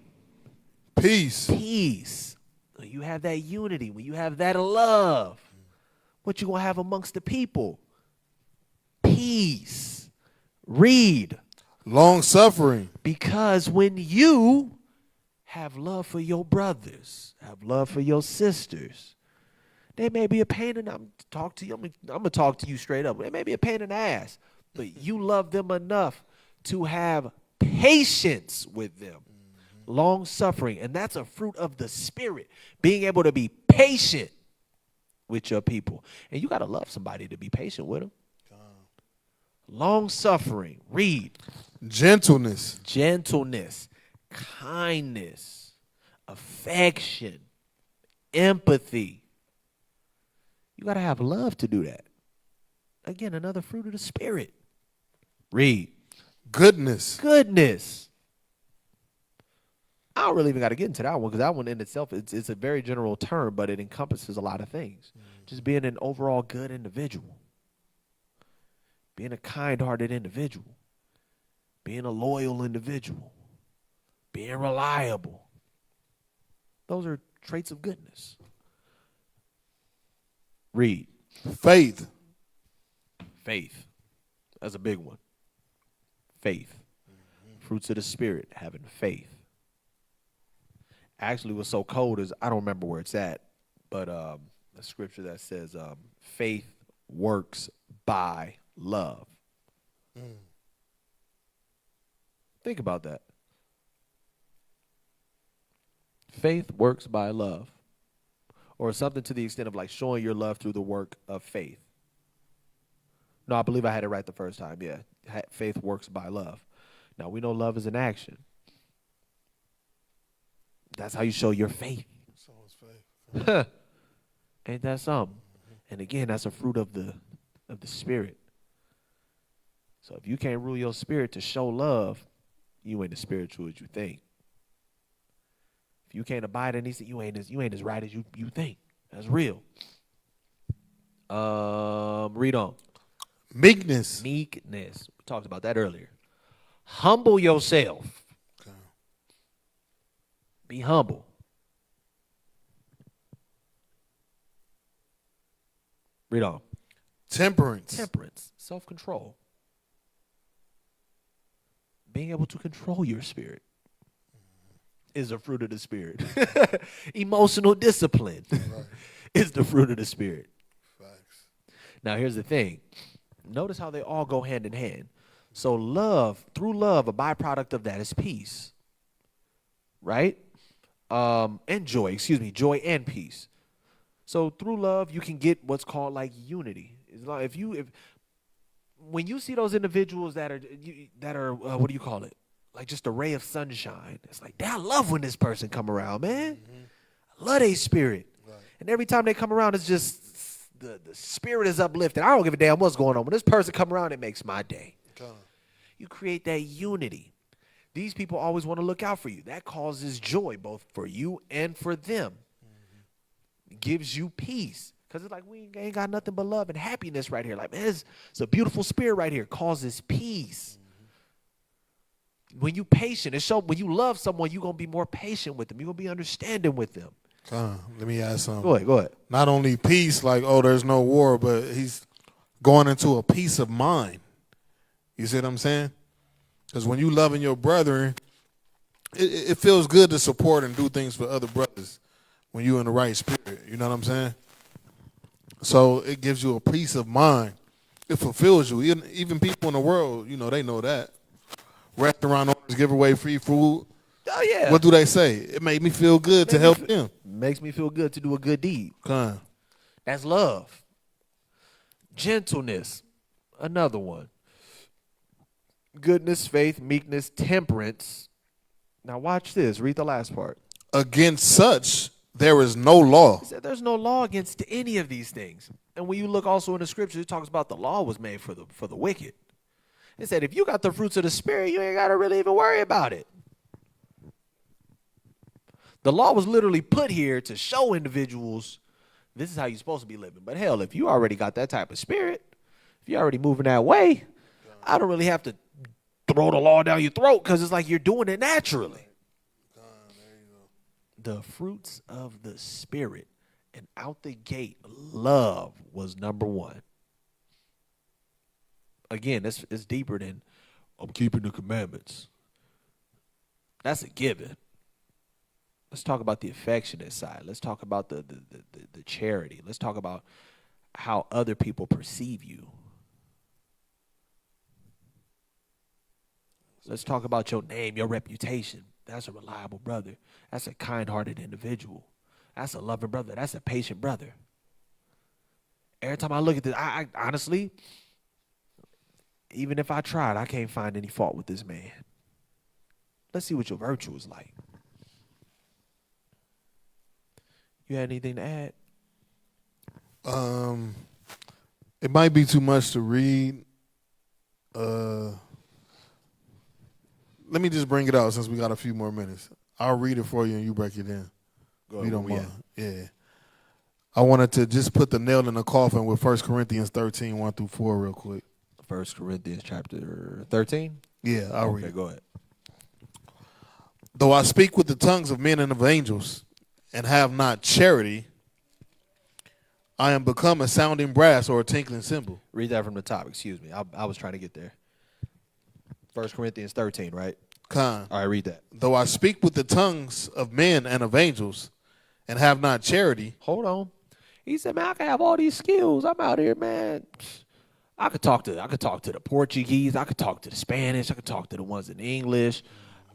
Peace. Peace. When you have that unity, when you have that love, what you gonna have amongst the people? Peace. Read. Long suffering. Because when you have love for your brothers, have love for your sisters, they may be a pain in I'm gonna talk to you straight up. They may be a pain in the ass, but you love them enough to have patience with them. Long suffering, and that's a fruit of the Spirit. Being able to be patient with your people. And you gotta love somebody to be patient with them. Long suffering. Read. Gentleness. Gentleness. Kindness. Affection. Empathy. You got to have love to do that. Again, another fruit of the Spirit. Read. Goodness. Goodness. I don't really even got to get into that one because that one in itself, it's a very general term, but it encompasses a lot of things. Just being an overall good individual. Being a kind-hearted individual. Being a loyal individual. Being reliable. Those are traits of goodness. Read. Faith. Faith. That's a big one. Faith. Fruits of the Spirit, having faith. Actually, what's so cold is, I don't remember where it's at, but a scripture that says faith works by love. Think about that. Faith works by love. Or something to the extent of like showing your love through the work of faith. No, I believe I had it right the first time. Yeah. Faith works by love. Now, we know love is an action. That's how you show your faith. Ain't that something? And again, that's a fruit of the Spirit. So if you can't rule your spirit to show love, you ain't as spiritual as you think. If you can't abide in these, you ain't as right as you think. That's real. Read on. Meekness. Meekness. We talked about that earlier. Humble yourself. Okay. Be humble. Read on. Temperance. Temperance. Self-control. Being able to control your spirit is a fruit of the Spirit. Emotional discipline is the fruit of the Spirit. Facts. Now, here's the thing. Notice how they all go hand in hand. So love, through love, a byproduct of that is peace. Right? And joy, joy and peace. So through love, you can get what's called like unity. When you see those individuals that are what do you call it? Like just a ray of sunshine. It's like, I love when this person come around, man. I love their spirit. Right. And every time they come around, it's just the spirit is uplifted. I don't give a damn what's going on. When this person come around, it makes my day. You create that unity. These people always want to look out for you. That causes joy both for you and for them. It gives you peace. Because it's like we ain't got nothing but love and happiness right here. Like, man, it's a beautiful spirit right here. It causes peace. When you patient, when you love someone, you're going to be more patient with them. You're going to be understanding with them. Let me ask something. Go ahead. Not only peace, like, oh, there's no war, but he's going into a peace of mind. You see what I'm saying? Because when you loving your brother, it feels good to support and do things for other brothers when you're in the right spirit. You know what I'm saying? So it gives you a peace of mind. It fulfills you. Even people in the world, they know that. Restaurant owners give away free food. Oh, yeah. What do they say? It made me feel good to help them. Makes me feel good to do a good deed. Come. That's love. Gentleness, another one. Goodness, faith, meekness, temperance. Now watch this. Read the last part. Against such, there is no law. He said there's no law against any of these things. And when you look also in the scripture, it talks about the law was made for the wicked. It said if you got the fruits of the spirit, you ain't got to really even worry about it. The law was literally put here to show individuals this is how you're supposed to be living. But hell, if you already got that type of spirit, if you're already moving that way, I don't really have to throw the law down your throat because it's like you're doing it naturally. The fruits of the spirit. And out the gate, love was number one. Again, it's deeper than I'm keeping the commandments. That's a given. Let's talk about the affectionate side. Let's talk about the charity. Let's talk about how other people perceive you. Let's talk about your name, your reputation. That's a reliable brother. That's a kind-hearted individual. That's a loving brother. That's a patient brother. Every time I look at this, I honestly, even if I tried, I can't find any fault with this man. Let's see what your virtue is like. You had anything to add? It might be too much to read. Let me just bring it out since we got a few more minutes. I'll read it for you and you break it in. Go ahead. You don't mind. Yeah. Yeah. I wanted to just put the nail in the coffin with 1 Corinthians 13, 1 through 4 real quick. 1 Corinthians chapter 13? Yeah, I'll read it. Go ahead. Though I speak with the tongues of men and of angels and have not charity, I am become a sounding brass or a tinkling cymbal. Read that from the top. Excuse me. I was trying to get there. 1 Corinthians 13, right? Con. All right, read that. Though I speak with the tongues of men and of angels and have not charity. Hold on. He said, man, I can have all these skills. I'm out here, man. I could talk to the Portuguese. I could talk to the Spanish. I could talk to the ones in English.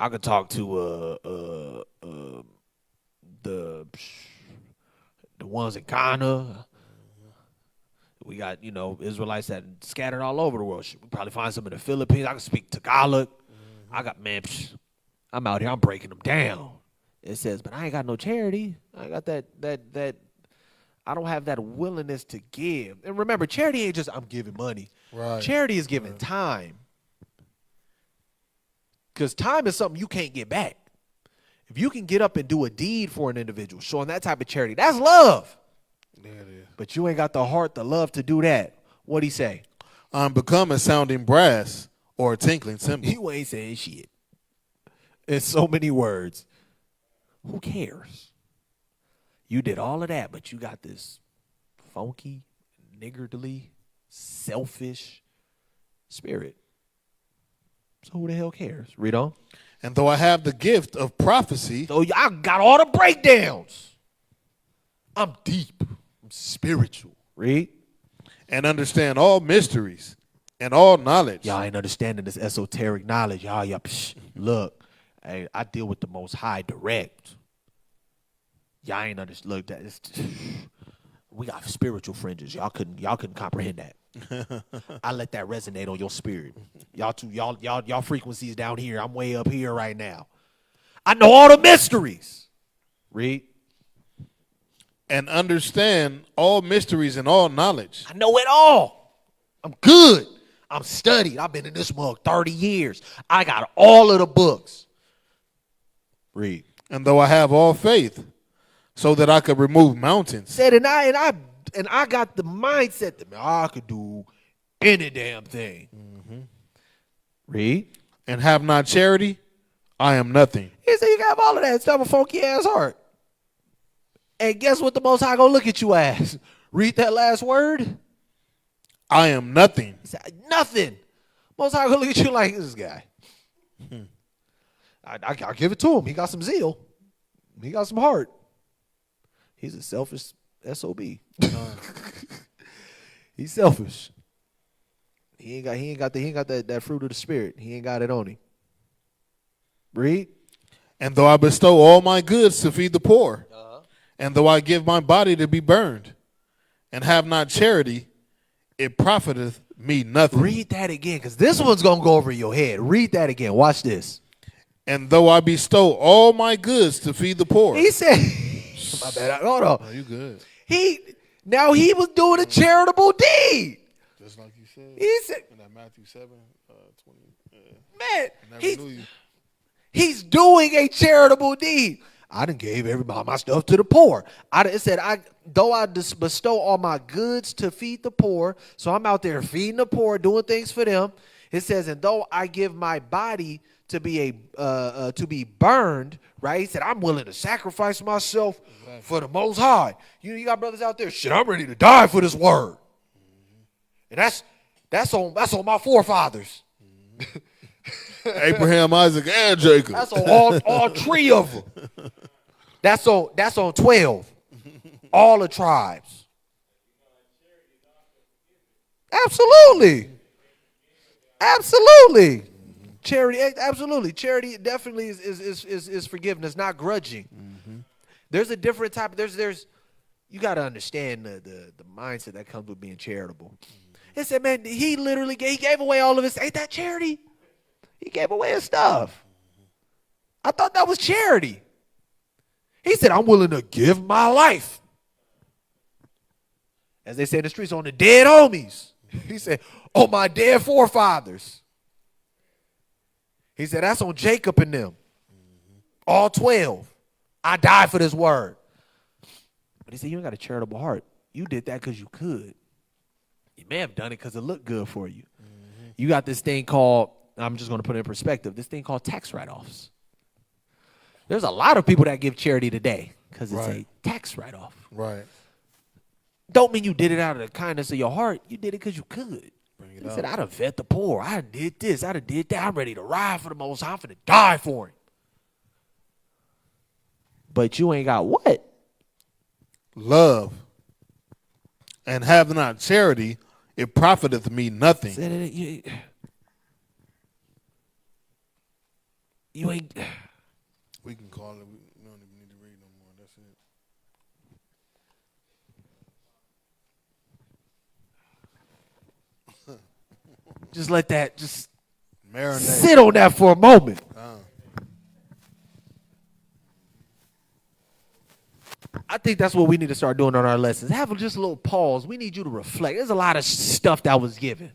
I could talk to the ones in Ghana. We got, Israelites that scattered all over the world. We probably find some in the Philippines. I can speak Tagalog. I got, I'm out here. I'm breaking them down. It says, but I ain't got no charity. I got that. I don't have that willingness to give. And remember, charity ain't just I'm giving money. Right. Charity is giving time. Because time is something you can't get back. If you can get up and do a deed for an individual, showing that type of charity, that's love. There it is. But you ain't got the heart, the love to do that. What'd he say? I'm become a sounding brass or a tinkling cymbal. You ain't saying shit. In so many words. Who cares? You did all of that, but you got this funky, niggardly, selfish spirit. So who the hell cares? Read on. And though I have the gift of prophecy. So I got all the breakdowns. I'm deep. I'm spiritual. Read. And understand all mysteries and all knowledge. Y'all ain't understanding this esoteric knowledge. Y'all, look, hey, I deal with the Most High direct. Y'all ain't understand. Look, we got spiritual fringes. Y'all couldn't comprehend that. I let that resonate on your spirit. Y'all frequencies down here. I'm way up here right now. I know all the mysteries. Read. And understand all mysteries and all knowledge. I know it all. I'm good. I'm studied. I've been in this mug 30 years. I got all of the books. Read. And though I have all faith, so that I could remove mountains. Said, and I got the mindset that, man, I could do any damn thing. Mm-hmm. Read. And have not charity, I am nothing. He said, you got all of that stuff, a funky ass heart. And guess what the Most High gonna look at you as? Read that last word. I am nothing. He said, nothing. Most High gonna look at you like this guy. I'll give it to him. He got some zeal. He got some heart. He's a selfish SOB. He's selfish. He ain't got that fruit of the spirit. He ain't got it on him. Read. And though I bestow all my goods to feed the poor, and though I give my body to be burned, and have not charity, it profiteth me nothing. Read that again, because this one's gonna go over your head. Read that again. Watch this. And though I bestow all my goods to feed the poor. He said, my bad. Hold on. Oh, you good. He was doing a charitable deed. Just like you said. He said, in that Matthew 7:20. man, he's doing a charitable deed. I done gave everybody my stuff to the poor. It said, though I bestow all my goods to feed the poor, so I'm out there feeding the poor, doing things for them. It says, and though I give my body to be burned, right? He said, I'm willing to sacrifice myself for the Most High. You got brothers out there, shit, I'm ready to die for this word. And that's on my forefathers. Abraham, Isaac, and Jacob. That's on all three of them. That's on 12. All the tribes. Absolutely. Absolutely. Charity, absolutely. Charity definitely is forgiveness, not grudging. Mm-hmm. There's a different type. There's you got to understand the mindset that comes with being charitable. It said, man, he literally gave away all of his. Ain't that charity? He gave away his stuff. I thought that was charity. He said, I'm willing to give my life. As they say in the streets, on the dead homies. He said, on my dead forefathers. He said, that's on Jacob and them. All 12. I died for this word. But he said, you ain't got a charitable heart. You did that because you could. You may have done it because it looked good for you. Mm-hmm. You got this thing called, I'm just going to put it in perspective, this thing called tax write-offs. There's a lot of people that give charity today because it's a tax write-off. Right. Don't mean you did it out of the kindness of your heart. You did it because you could. He said, I done fed the poor. I done did this. I done did that. I'm ready to ride for the Most High. I'm finna die for him. But you ain't got what? Love. And have not charity, it profiteth me nothing. You ain't. We can call it. We don't even need to read no more. That's it. Just let that just marinate. Sit on that for a moment. I think that's what we need to start doing on our lessons. Have just a little pause. We need you to reflect. There's a lot of stuff that was given.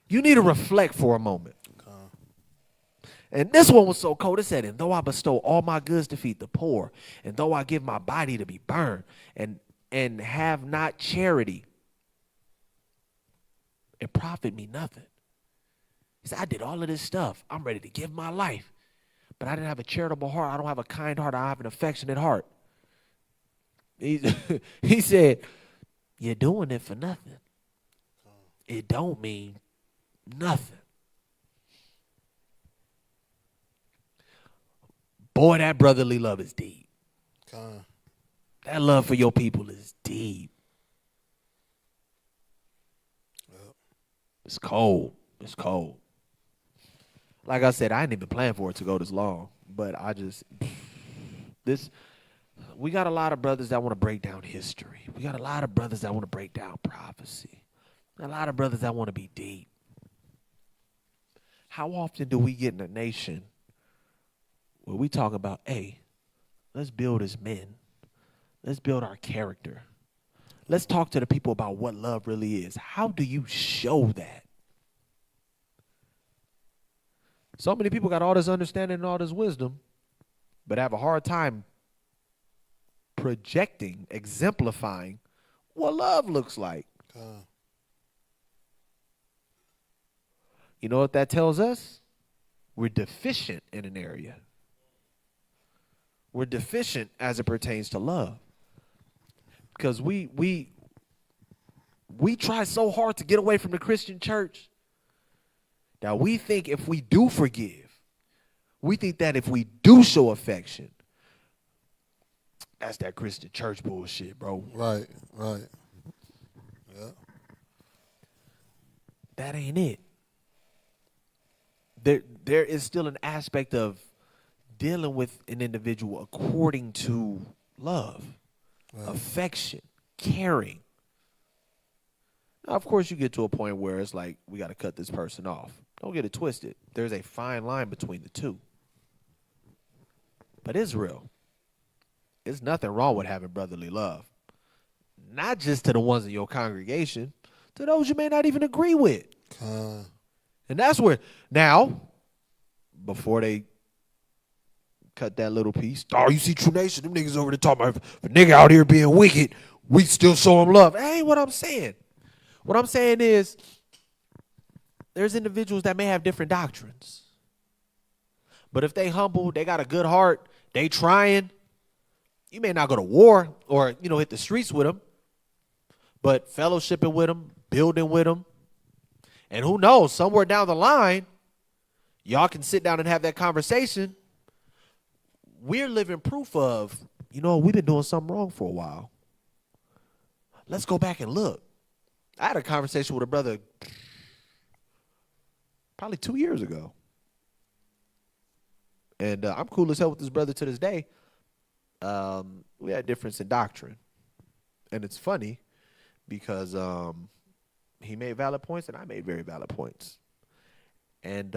You need to reflect for a moment. And this one was so cold. It said, and though I bestow all my goods to feed the poor, and though I give my body to be burned, and have not charity, it profit me nothing. He said, I did all of this stuff. I'm ready to give my life. But I didn't have a charitable heart. I don't have a kind heart. I have an affectionate heart. He said, you're doing it for nothing. It don't mean nothing. Boy, that brotherly love is deep. That love for your people is deep. It's cold. It's cold. Like I said, I didn't even plan for it to go this long. But we got a lot of brothers that want to break down history. We got a lot of brothers that want to break down prophecy. A lot of brothers that want to be deep. How often do we get in a nation where we talk about, hey, let's build as men. Let's build our character. Let's talk to the people about what love really is. How do you show that? So many people got all this understanding and all this wisdom, but have a hard time projecting, exemplifying what love looks like. You know what that tells us? We're deficient in an area. We're deficient as it pertains to love. Because we try so hard to get away from the Christian church that we think if we do forgive, we think that if we do show affection, that's that Christian church bullshit, bro. Right. Yeah. That ain't it. There is still an aspect of dealing with an individual according to love, affection, caring. Now, of course, you get to a point where it's like, we got to cut this person off. Don't get it twisted. There's a fine line between the two. But Israel, there's nothing wrong with having brotherly love. Not just to the ones in your congregation, to those you may not even agree with. And that's where, now, before they cut that little piece, oh, you see True Nation, them niggas over there talking about if a nigga out here being wicked, we still show him love. That ain't what I'm saying. What I'm saying is, there's individuals that may have different doctrines. But if they humble, they got a good heart, they trying, you may not go to war or, hit the streets with them, but fellowshipping with them, building with them. And who knows, somewhere down the line, y'all can sit down and have that conversation. We're living proof of, we've been doing something wrong for a while. Let's go back and look. I had a conversation with a brother probably 2 years ago. And I'm cool as hell with this brother to this day. We had difference in doctrine. And it's funny because he made valid points and I made very valid points. And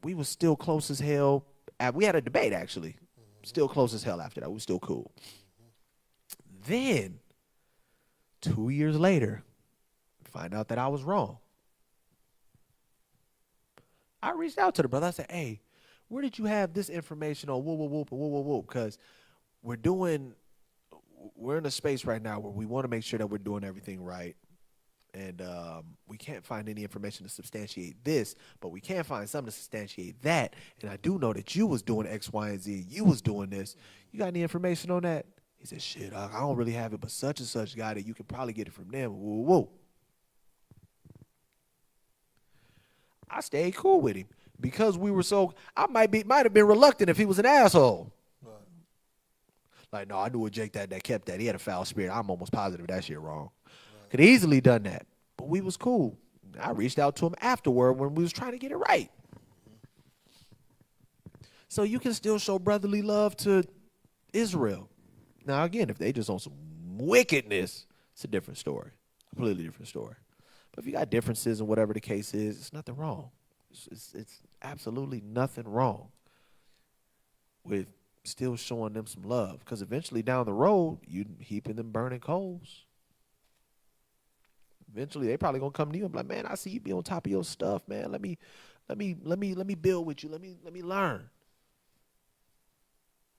we was still close as hell. We had a debate, actually. Still close as hell after that. We were still cool. Then, 2 years later, find out that I was wrong. I reached out to the brother. I said, hey, where did you have this information on whoop? Because we're in a space right now where we want to make sure that we're doing everything right. And we can't find any information to substantiate this, but we can find something to substantiate that. And I do know that you was doing X, Y, and Z. You was doing this. You got any information on that? He said, shit, I don't really have it, but such and such got it. You can probably get it from them. Whoa. I stayed cool with him because we were so. I might have been reluctant if he was an asshole. Right. Like, no, I knew a Jake that kept that. He had a foul spirit. I'm almost positive that shit wrong. Right. Could easily done that, but we was cool. I reached out to him afterward when we was trying to get it right. So you can still show brotherly love to Israel. Now, again, if they just on some wickedness, it's a different story, completely different story. But if you got differences and whatever the case is, it's nothing wrong. It's absolutely nothing wrong with still showing them some love. Because eventually down the road, you heaping them burning coals. Eventually, they probably gonna come to you and be like, man, I see you be on top of your stuff, man. Let me build with you. Let me learn.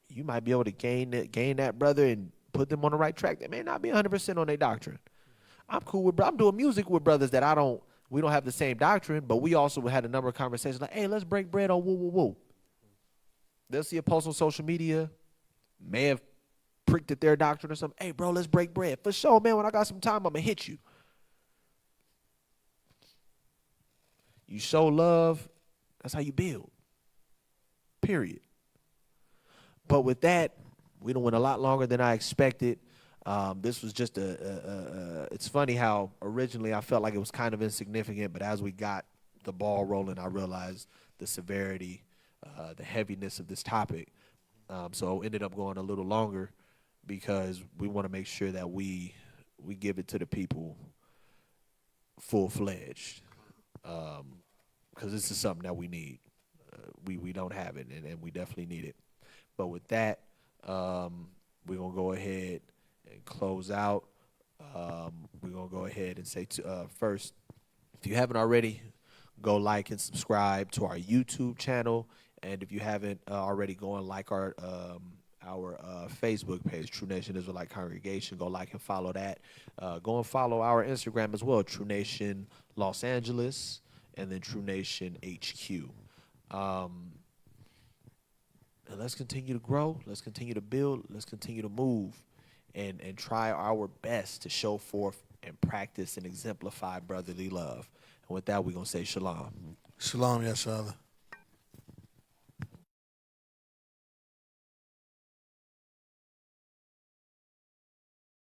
You might be able to gain that brother and put them on the right track. They may not be 100% on their doctrine. I'm cool with, I'm doing music with brothers that we don't have the same doctrine, but we also had a number of conversations like, hey, let's break bread on woo. They'll see a post on social media, may have pricked at their doctrine or something. Hey, bro, let's break bread. For sure, man, when I got some time, I'm going to hit you. You show love, that's how you build. Period. But with that, we done went a lot longer than I expected. This was just it's funny how originally I felt like it was kind of insignificant, but as we got the ball rolling, I realized the severity, the heaviness of this topic. So it ended up going a little longer because we want to make sure that we give it to the people full-fledged, because this is something that we need. We don't have it, and we definitely need it. But with that, we're going to go ahead and close out. We're going to go ahead and say first, if you haven't already, Go like and subscribe to our YouTube channel. And if you haven't already, go and like our Facebook page, True Nation Israelite Congregation. Go like and follow that. Go and follow our Instagram as well, True Nation Los Angeles, and then True Nation HQ. And let's continue to grow. Let's continue to build. Let's continue to move, and try our best to show forth and practice and exemplify brotherly love. And with that, we're gonna say shalom. Shalom, Yashala.